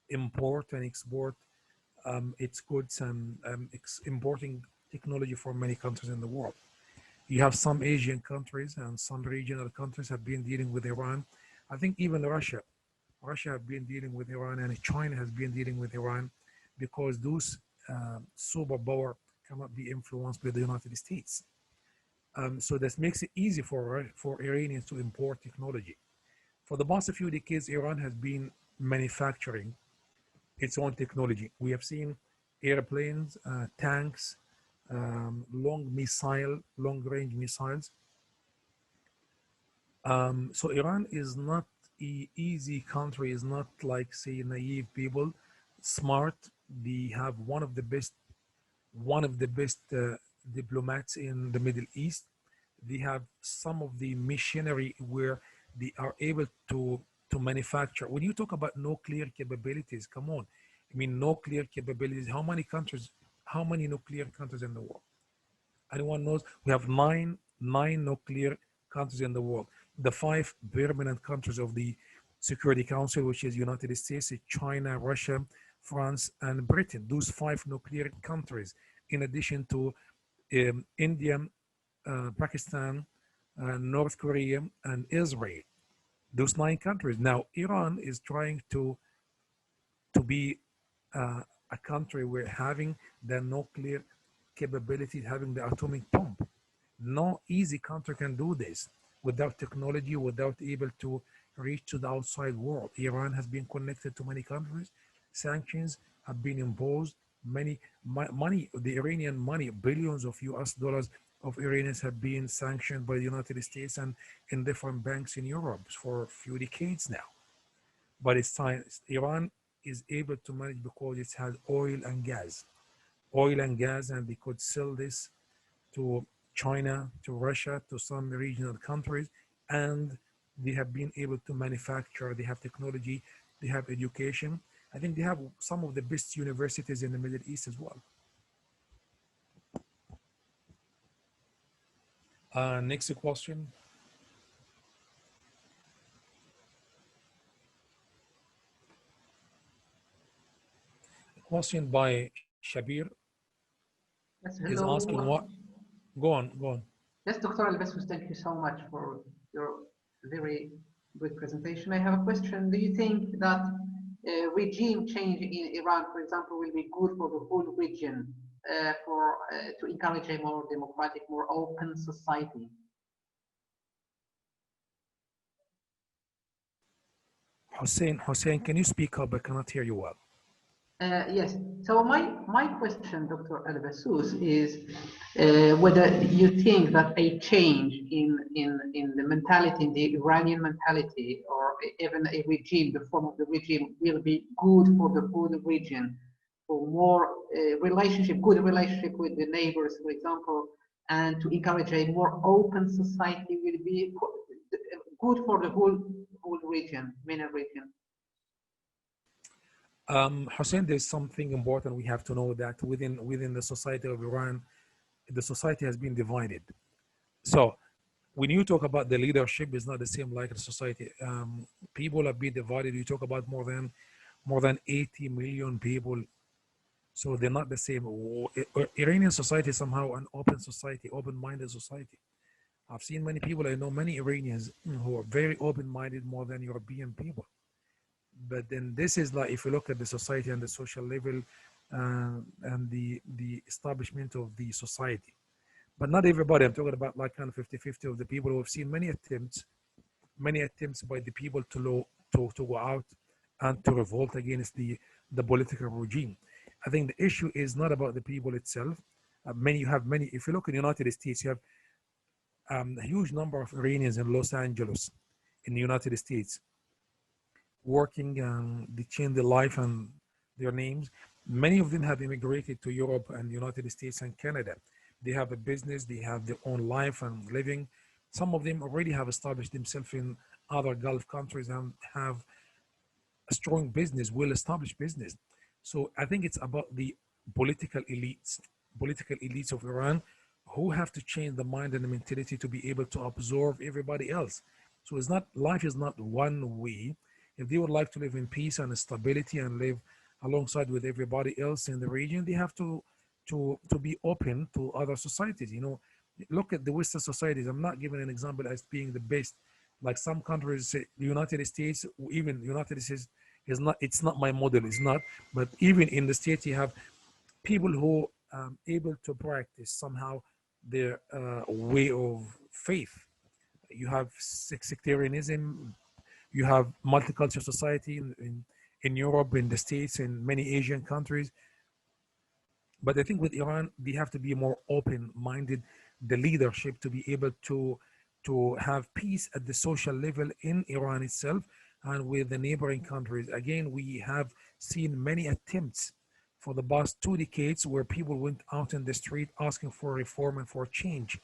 import and export its goods and importing technology from many countries in the world. You have some Asian countries and some regional countries have been dealing with Iran. I think even Russia have been dealing with Iran, and China has been dealing with Iran because those superpower cannot be influenced by the United States. So this makes it easy for Iranians to import technology. For the past few decades, Iran has been manufacturing its own technology. We have seen airplanes, tanks, long-range missiles. So Iran is not an easy country, is not like, say, naive people, smart. They have one of the best diplomats in the Middle East. They have some of the machinery where they are able to manufacture. When you talk about nuclear capabilities, come on. I mean, nuclear capabilities, how many nuclear countries in the world? Anyone knows? We have nine nuclear countries in the world. The five permanent countries of the Security Council, which is United States, China, Russia, France, and Britain. Those five nuclear countries, in addition to India, Pakistan, North Korea, and Israel. Those nine countries. Now, Iran is trying to be a country where having the nuclear capability, having the atomic bomb. No easy country can do this without technology, without able to reach to the outside world. Iran has been connected to many countries. Sanctions have been imposed. Many money, the Iranian money, billions of US dollars of Iranians have been sanctioned by the United States and in different banks in Europe for a few decades now. But it's time. Iran is able to manage because it has oil and gas, and they could sell this to China, to Russia, to some regional countries, and they have been able to manufacture. They have technology, they have education. I think they have some of the best universities in the Middle East as well. Next question. A question by Shabir Yes, is asking hello. what. Go on. Yes, Dr. Albasoos, thank you so much for your very good presentation. I have a question. Do you think that regime change in Iran, for example, will be good for the whole region to encourage a more democratic, more open society? Hussein, can you speak up? I cannot hear you well. Yes. So my question, Dr. Albasoos, is whether you think that a change in the mentality, in the Iranian mentality, or even a regime, the form of the regime, will be good for the whole region, for more good relationship with the neighbors, for example, and to encourage a more open society will be good for the whole region, MENA region. Hussein, there's something important we have to know that within the society of Iran, the society has been divided. So when you talk about the leadership, it's not the same like the society. People have been divided. You talk about more than 80 million people. So they're not the same. Iranian society is somehow an open society, open-minded society. I've seen many people, I know many Iranians who are very open-minded more than European people. But then this is like, if you look at the society and the social level and the establishment of the society. But not everybody, I'm talking about like kind of 50-50 of the people who have seen many attempts by the people to go out and to revolt against the political regime. I think the issue is not about the people itself. If you look in the United States, you have a huge number of Iranians in Los Angeles, in the United States, working, they change their life and their names. Many of them have immigrated to Europe and the United States and Canada. They have a business, they have their own life and living. Some of them already have established themselves in other Gulf countries and have a strong business, well-established business. So I think it's about the political elites of Iran who have to change the mind and the mentality to be able to absorb everybody else. So life is not one way. If they would like to live in peace and stability and live alongside with everybody else in the region, they have to be open to other societies. You know, look at the Western societies. I'm not giving an example as being the best. Like some countries, say, the United States, even United States is not. It's not my model. It's not. But even in the States, you have people who able to practice somehow their way of faith. You have sectarianism. You have multicultural society in Europe, in the States, in many Asian countries. But I think with Iran, they have to be more open-minded, the leadership to be able to have peace at the social level in Iran itself and with the neighboring countries. Again, we have seen many attempts for the past 2 decades where people went out in the street asking for reform and for change.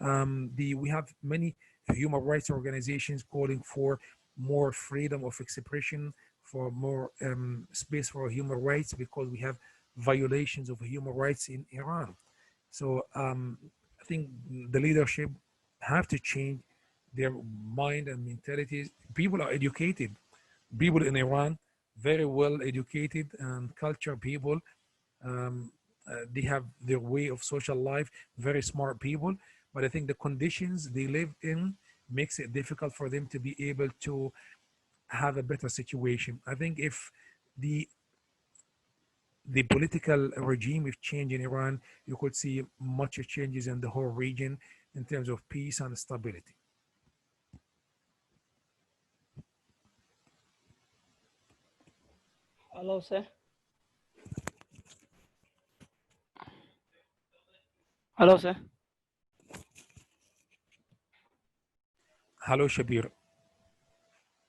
We have many human rights organizations calling for more freedom of expression, for more space for human rights, because we have violations of human rights in Iran. So I think the leadership have to change their mind and mentalities. People are educated. People in Iran, very well educated and cultured people. They have their way of social life, very smart people. But I think the conditions they live in makes it difficult for them to be able to have a better situation. I think if the political regime if change in Iran, you could see much changes in the whole region in terms of peace and stability. Hello, sir. Hello, sir. Hello, Shabir.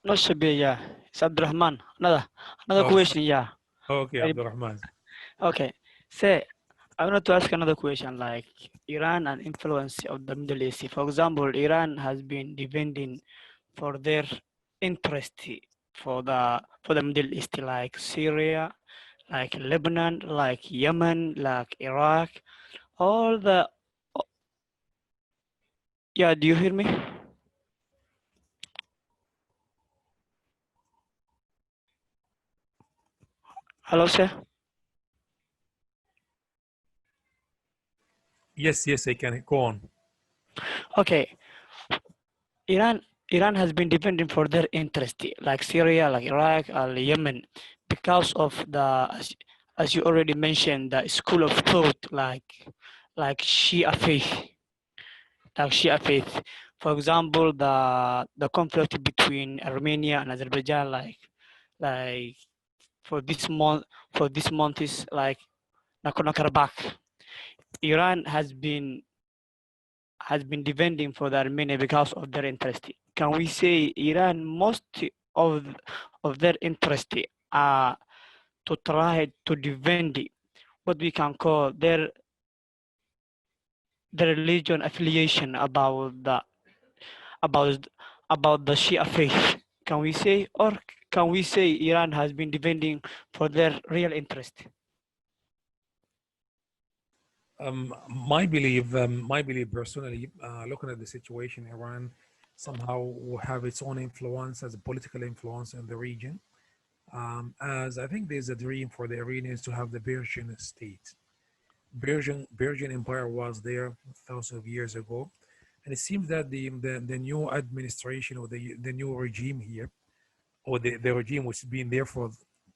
No, Shabir, yeah. It's Abdurrahman. Another Oh, question, yeah. okay, Abdurrahman. Okay. Say, I wanted to ask another question, like Iran and influence of the Middle East. For example, Iran has been defending for their interest for the Middle East, like Syria, like Lebanon, like Yemen, like Iraq, all the. Yeah, do you hear me? Hello, sir. Yes, I can go on. Okay, Iran has been defending for their interest, like Syria, like Iraq, Yemen, because of as you already mentioned, the school of thought, like Shia faith, like Shia faith. For example, the conflict between Armenia and Azerbaijan, like for this month is like Nagorno-Karabakh. Iran has been defending for the Armenia because of their interest. Can we say Iran most of of their interest are to try to defend what we can call their religion affiliation about about the Shia faith? Can we say, or can we say Iran has been defending for their real interest? My belief personally, looking at the situation, Iran somehow will have its own influence as a political influence in the region. As I think there's a dream for the Iranians to have the Persian state. Persian Empire was there thousands of years ago, and it seems that the new administration or the new regime here, or the regime which has been there for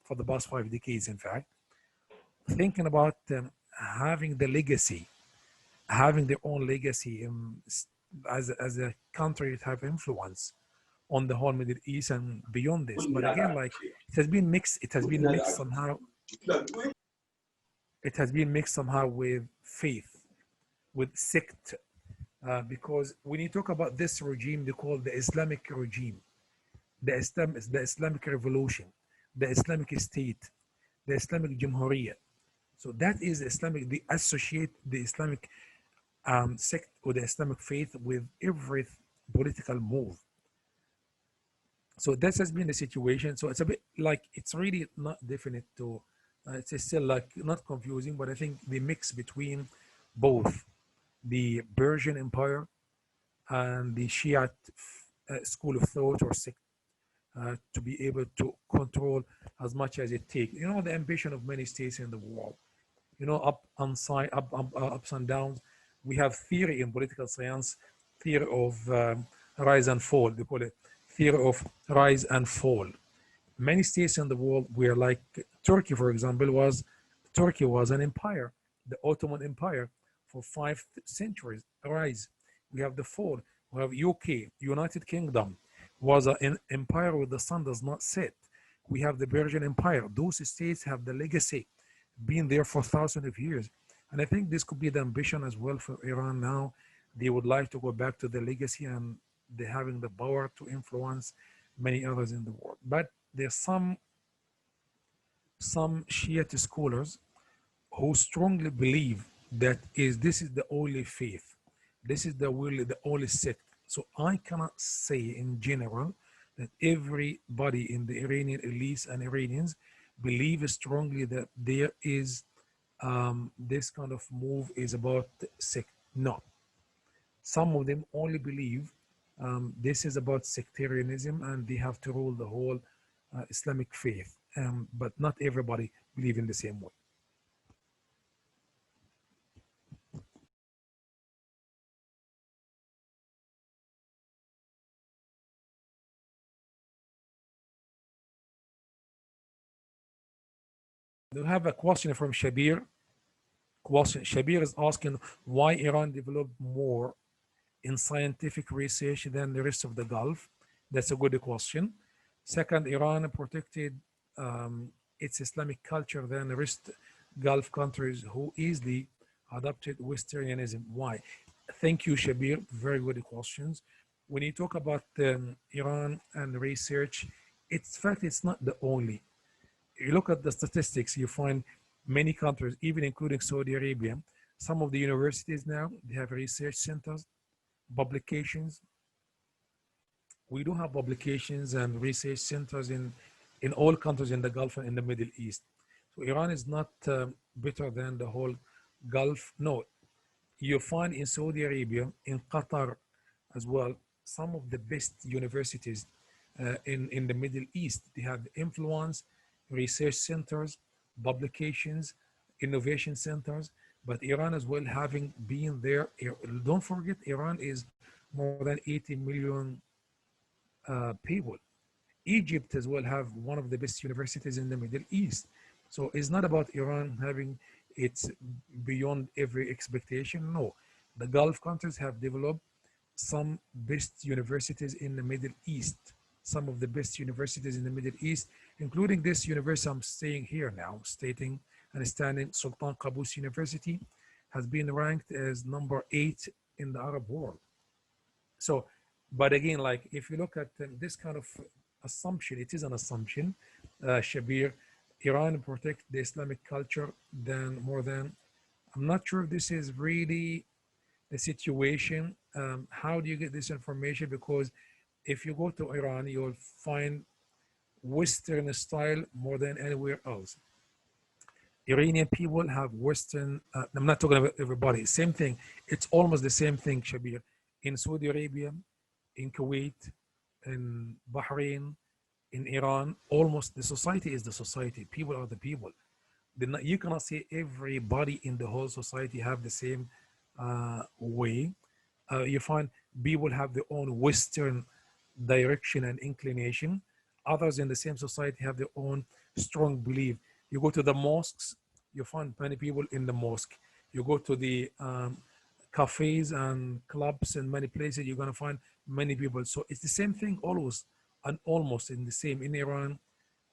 the past 5 decades, in fact, thinking about having the legacy, having their own legacy as a country that have influence on the whole Middle East and beyond this. But again, like it has been mixed. It has been mixed somehow. It has been mixed somehow with faith, with sect, because when you talk about this regime, they call the Islamic regime, the Islamic revolution, the Islamic state, the Islamic Jamhuriyah. So that is Islamic. They associate the Islamic sect or the Islamic faith with every political move. So this has been the situation. So it's a bit like it's really not definite to. It's still like not confusing, but I think the mix between both the Persian Empire and the Shiite school of thought or sect to be able to control as much as it takes. You know, the ambition of many states in the world, you know, ups and downs. We have theory in political science, theory of rise and fall. They call it theory of rise and fall. Many states in the world were like Turkey, for example, Turkey was an empire, the Ottoman Empire for 5 centuries. Rise. We have the fall. We have UK, United Kingdom, was an empire where the sun does not set. We have the Persian Empire. Those states have the legacy, been there for thousands of years. And I think this could be the ambition as well for Iran now. They would like to go back to the legacy and they having the power to influence many others in the world. But there's some Shiite scholars who strongly believe that this is the only faith, this is the only sect. So I cannot say in general that everybody in the Iranian elites and Iranians believe strongly that there is this kind of move is about sect. No, some of them only believe this is about sectarianism and they have to rule the whole Islamic faith, but not everybody believe in the same way. We have a question from Shabir. Shabir is asking why Iran developed more in scientific research than the rest of the Gulf. That's a good question. Second, Iran protected its Islamic culture than the rest Gulf countries who easily adopted Westernism. Why? Thank you, Shabir. Very good questions. When you talk about Iran and research, it's fact it's not the only. You look at the statistics, you find many countries, even including Saudi Arabia, some of the universities now, they have research centers, publications. We do have publications and research centers in all countries in the Gulf and in the Middle East. So Iran is not better than the whole Gulf. No, you find in Saudi Arabia, in Qatar as well, some of the best universities in the Middle East. They have influence, research centers, publications, innovation centers, but Iran as well having been there. Don't forget, Iran is more than 80 million people. Egypt as well have one of the best universities in the Middle East. So it's not about Iran having it's beyond every expectation. No, the Gulf countries have developed some best universities in the Middle East, some of the best universities in the Middle East, including this university I'm staying here now, stating and standing, Sultan Qaboos University has been ranked as number 8 in the Arab world. So, but again, like if you look at this kind of assumption, it is an assumption, Shabir, Iran protect the Islamic culture more than, I'm not sure if this is really the situation. How do you get this information? Because if you go to Iran, you'll find Western style more than anywhere else. Iranian people have Western, I'm not talking about everybody, same thing. It's almost the same thing, Shabir. In Saudi Arabia, in Kuwait, in Bahrain, in Iran, almost the society is the society. People are the people. You cannot say everybody in the whole society have the same way. You find people have their own Western direction and inclination. Others in the same society have their own strong belief. You go to the mosques, you find many people in the mosque. You go to the cafes and clubs and many places, you're going to find many people. So it's the same thing always and almost in the same in Iran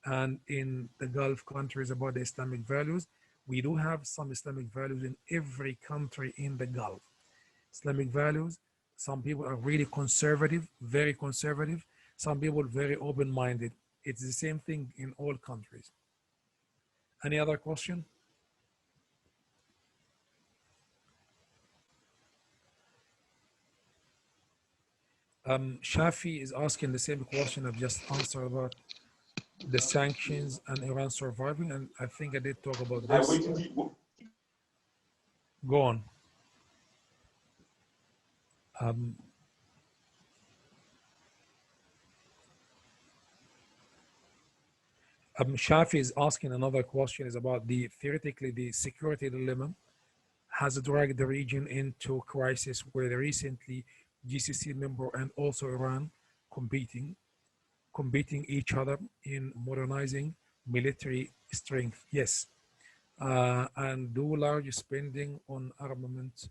and in the Gulf countries about the Islamic values. We do have some Islamic values in every country in the Gulf. Islamic values, some people are really conservative, very conservative. Some people very open-minded. It's the same thing in all countries. Any other question? Shafi is asking the same question I've just answered about the sanctions and Iran surviving, and I think I did talk about this. Go on. Shafi is asking another question is about the theoretically the security dilemma has dragged the region into crisis where the recently GCC member and also Iran competing each other in modernizing military strength. Yes, and do large spending on armament.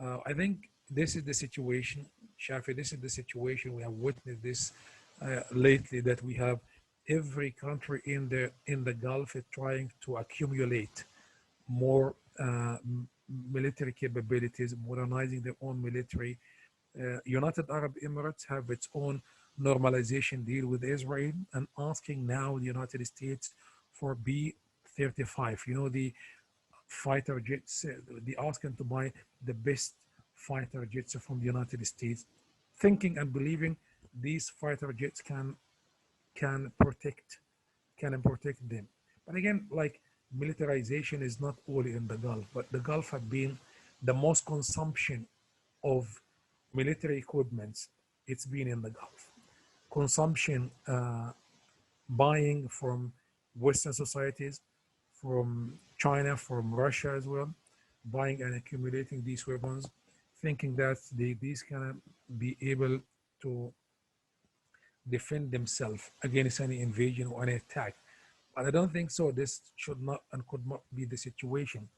I think this is the situation, Shafi. This is the situation we have witnessed this lately, that we have every country in the Gulf is trying to accumulate more military capabilities, modernizing their own military. United Arab Emirates have its own normalization deal with Israel and asking now the United States for B-35. You know, the fighter jets, they asking to buy the best fighter jets from the United States, thinking and believing these fighter jets can protect them. But again, like militarization is not only in the Gulf, but the Gulf have been the most consumption of military equipments. It's been in the Gulf. Consumption, buying from Western societies, from China, from Russia as well, buying and accumulating these weapons, thinking that these can be able to defend themselves against any invasion or any attack. But I don't think so. This should not and could not be the situation.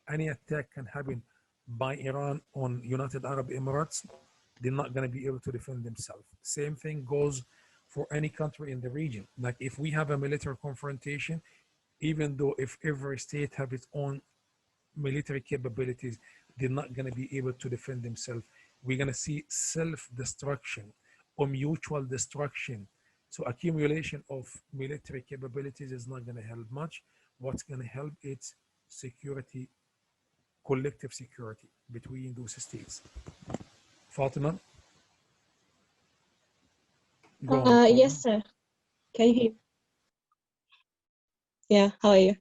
Any attack can happen by Iran on United Arab Emirates. They're not going to be able to defend themselves. Same thing goes for any country in the region. Like if we have a military confrontation, even though if every state have its own military capabilities, they're not going to be able to defend themselves. We're going to see self-destruction or mutual destruction. So accumulation of military capabilities is not going to help much. What's going to help is security, collective security between those states. Fatima? Go on, Fatima. Yes, sir. Can you hear me? Yeah, how are you?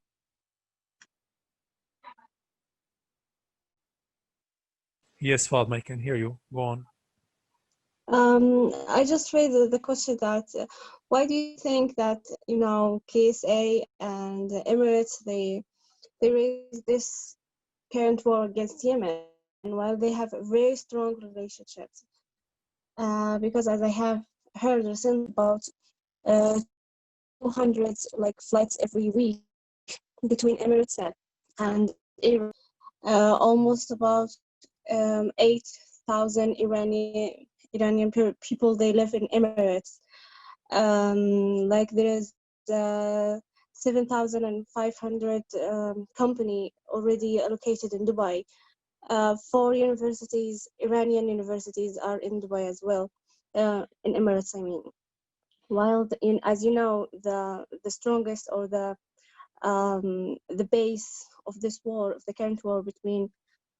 Yes, Fatima, I can hear you. Go on. I just raised the question that why do you think that, you know, KSA and Emirates, they raised this current war against Yemen while they have very strong relationships? Because as I have heard recently about 200 like flights every week between Emirates and Iran, almost about 8,000 Iranian people, they live in Emirates. Like there is 7,500 company already allocated in Dubai. 4 universities, Iranian universities, are in Dubai as well, in Emirates, I mean. While as you know, the strongest or the base of this war, of the current war between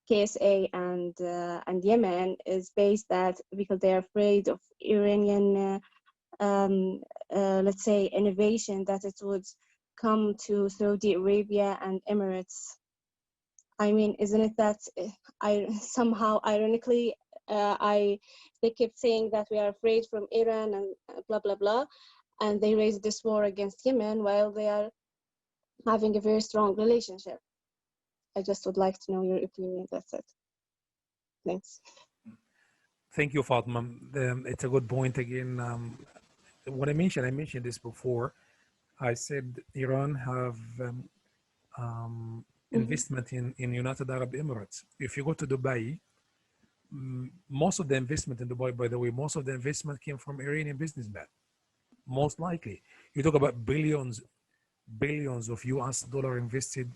KSA and Yemen, is based that because they are afraid of Iranian, let's say, innovation, that it would come to Saudi Arabia and Emirates. I mean, isn't it that I somehow ironically they kept saying that we are afraid from Iran and blah blah blah, and they raised this war against Yemen while they are having a very strong relationship. I just would like to know your opinion. That's it. Thanks. Thank you, Fatima. It's a good point again. What I mentioned this before. I said Iran have investment in United Arab Emirates. If you go to Dubai, most of the investment in Dubai, by the way, most of the investment came from Iranian businessmen. Most likely. You talk about billions of US dollar invested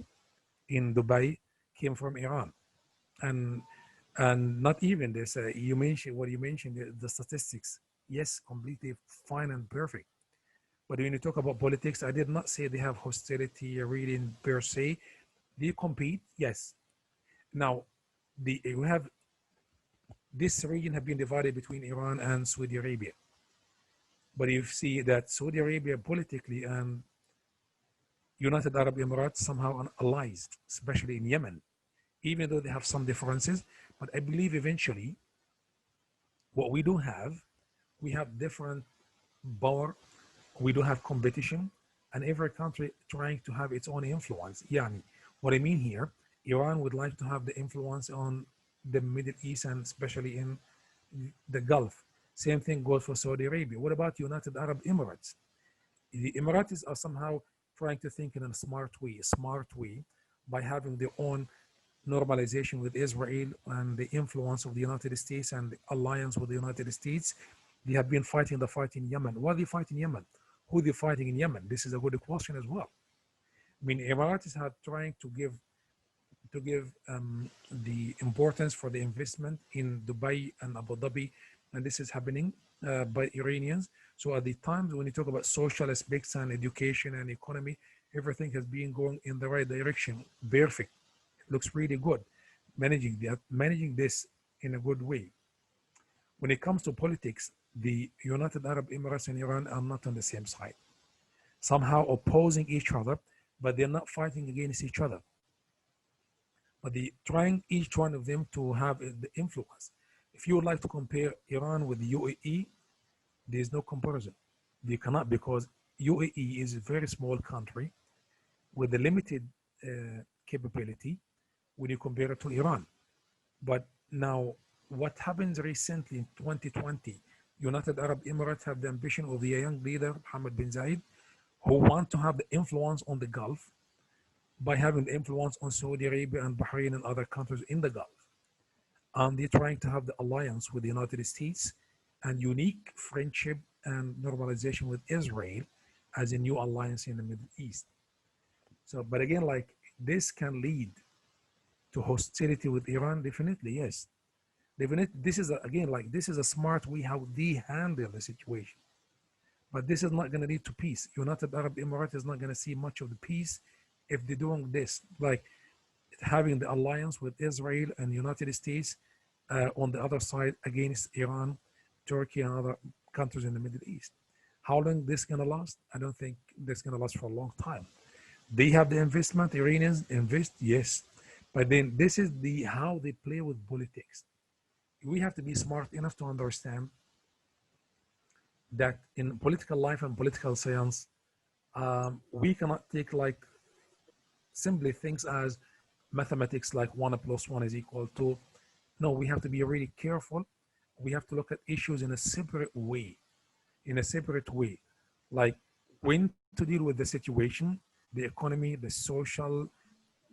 in Dubai came from Iran. And not even this, you mentioned the statistics. Yes, completely fine and perfect. But when you talk about politics, I did not say they have hostility reading per se. They compete, yes. Now, we have this region have been divided between Iran and Saudi Arabia. But you see that Saudi Arabia politically and United Arab Emirates somehow are allies, especially in Yemen, even though they have some differences. But I believe eventually what we do have, we have different power, we do have competition, and every country trying to have its own influence. Yani, what I mean here, Iran would like to have the influence on the Middle East and especially in the Gulf. Same thing goes for Saudi Arabia. What about United Arab Emirates? The Emiratis are somehow trying to think in a smart way, by having their own normalization with Israel and the influence of the United States and the alliance with the United States. They have been fighting the fight in Yemen. Why are they fighting Yemen? Who are they fighting in Yemen? This is a good question as well. I mean, Emiratis are trying to give the importance for the investment in Dubai and Abu Dhabi, and this is happening by Iranians. So at the times when you talk about social aspects and education and economy, everything has been going in the right direction. Perfect. It looks really good. Managing this in a good way. When it comes to politics, the United Arab Emirates and Iran are not on the same side. Somehow opposing each other, but they're not fighting against each other. But they trying each one of them to have the influence. If you would like to compare Iran with the UAE, there is no comparison. You cannot, because UAE is a very small country with a limited capability when you compare it to Iran. But now, what happens recently in 2020, United Arab Emirates have the ambition of the young leader, Mohammed bin Zayed, who want to have the influence on the Gulf by having the influence on Saudi Arabia and Bahrain and other countries in the Gulf. And they're trying to have the alliance with the United States and unique friendship and normalization with Israel as a new alliance in the Middle East. So, but again, like, this can lead to hostility with Iran, definitely, yes. Definitely, this is this is a smart way how they handle the situation. But this is not going to lead to peace. United Arab Emirates is not going to see much of the peace if they're doing this, like having the alliance with Israel and United States on the other side against Iran, Turkey, and other countries in the Middle East. How long this going to last? I don't think this going to last for a long time. They have the investment, Iranians invest, yes. But then this is how they play with politics. We have to be smart enough to understand that in political life and political science, we cannot take like simply things as mathematics, like 1 + 1 = 2. No, we have to be really careful. We have to look at issues in a separate way, like when to deal with the situation, the economy, the social,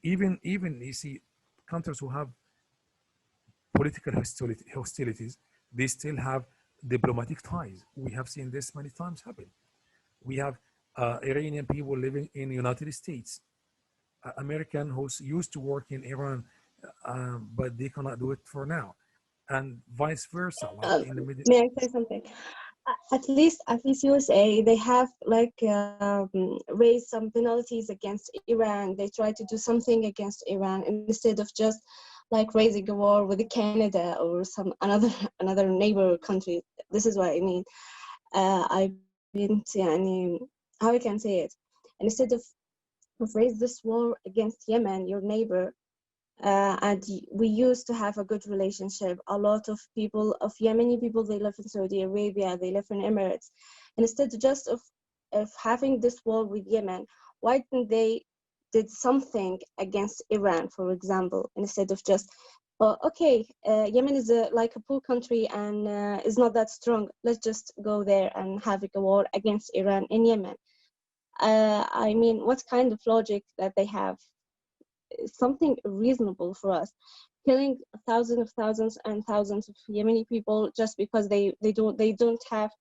even you see countries who have political hostilities, they still have diplomatic ties. We have seen this many times happen. We have Iranian people living in the United States, American who used to work in Iran, but they cannot do it for now, and vice versa. Like in the Middle May I say something? At least USA, they have like raised some penalties against Iran. They try to do something against Iran instead of just like raising a war with Canada or some another neighbor country. This is what I mean. I mean, how I can say it. Instead of raise this war against Yemen, your neighbor, and we used to have a good relationship. A lot of people, of Yemeni people, they live in Saudi Arabia, they live in Emirates. And instead just of having this war with Yemen, why didn't they did something against Iran, for example, instead of just, oh, okay, Yemen is like a poor country and is not that strong. Let's just go there and have a war against Iran in Yemen. I mean, what kind of logic that they have? Something reasonable for us. Killing thousands and thousands of Yemeni people just because they don't have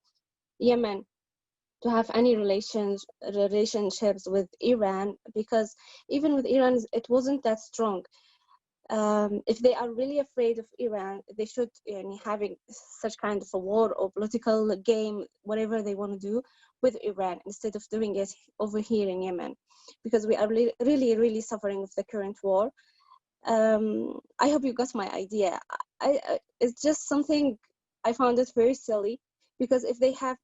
Yemen to have any relationships with Iran, because even with Iran it wasn't that strong. If they are really afraid of Iran, they should having such kind of a war or political game, whatever they want to do with Iran, instead of doing it over here in Yemen, because we are really suffering with the current war. I hope you got my idea. It's just something I found it very silly, because if they have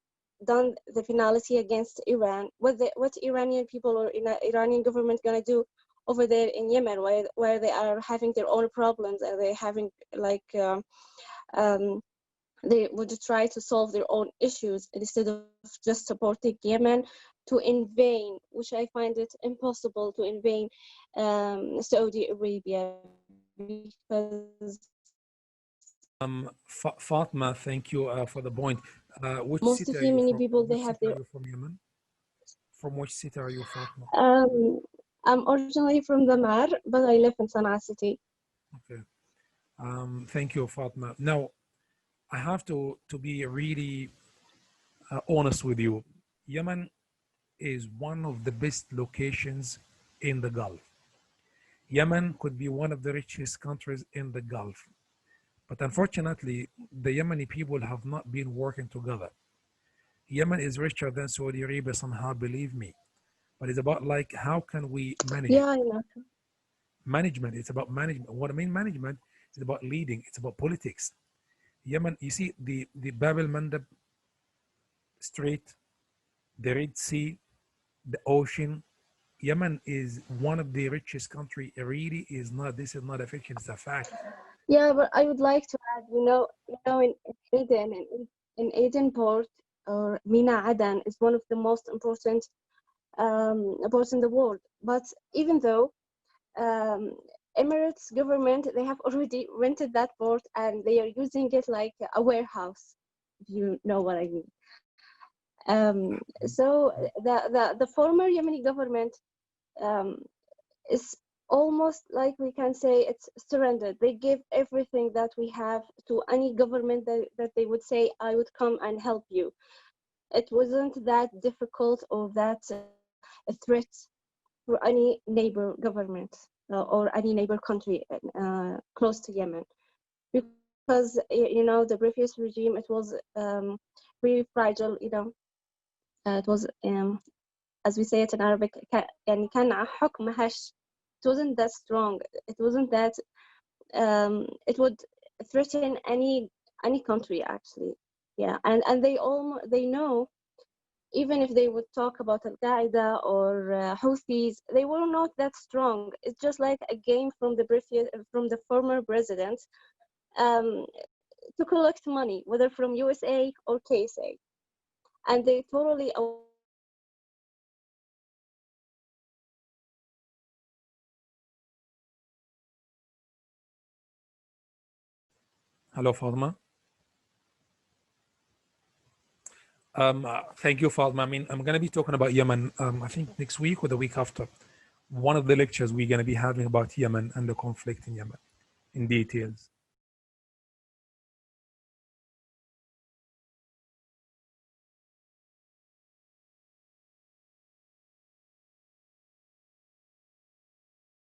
done the penalty against Iran, what Iranian people or Iranian government gonna do over there in Yemen, where they are having their own problems, and they're having like they would try to solve their own issues instead of just supporting Yemen to invade, which I find it impossible to invade Saudi Arabia because Fatma, thank you for the point. Which most city of are you many from? people they Which have city their. are you from, Yemen? From which city are you, Fatma? I'm originally from the Mar, but I live in Sana'a city. Okay. Thank you, Fatma. Now, I have to be really honest with you. Yemen is one of the best locations in the Gulf. Yemen could be one of the richest countries in the Gulf. But unfortunately, the Yemeni people have not been working together. Yemen is richer than Saudi Arabia somehow, believe me. But it's about like, how can we manage it? Yeah, I know. Management, it's about management. What I mean management is about leading. It's about politics. Yemen, you see the Bab el-Mandeb Strait, the Red Sea, the ocean. Yemen is one of the richest country. It really is not, this is not a fiction, it's a fact. Yeah, but I would like to add, in Aden, in Aden port or Mina Aden is one of the most important ports in the world. But even though Emirates government, they have already rented that port and they are using it like a warehouse, if you know what I mean. So the former Yemeni government is almost like we can say it's surrendered. They give everything that we have to any government that they would say, I would come and help you. It wasn't that difficult or that a threat for any neighbor government or any neighbor country close to Yemen. Because, the previous regime, it was very fragile, it was, as we say it in Arabic, يعني كان حكم هش. It wasn't that strong. It wasn't that it would threaten any country actually. Yeah, and they know, even if they would talk about Al Qaeda or Houthis, they were not that strong. It's just like a game from the former president to collect money, whether from USA or KSA, and they totally. Hello, Fatma. Thank you, Fatma. I mean, I'm going to be talking about Yemen, I think next week or the week after. One of the lectures we're going to be having about Yemen and the conflict in Yemen in details.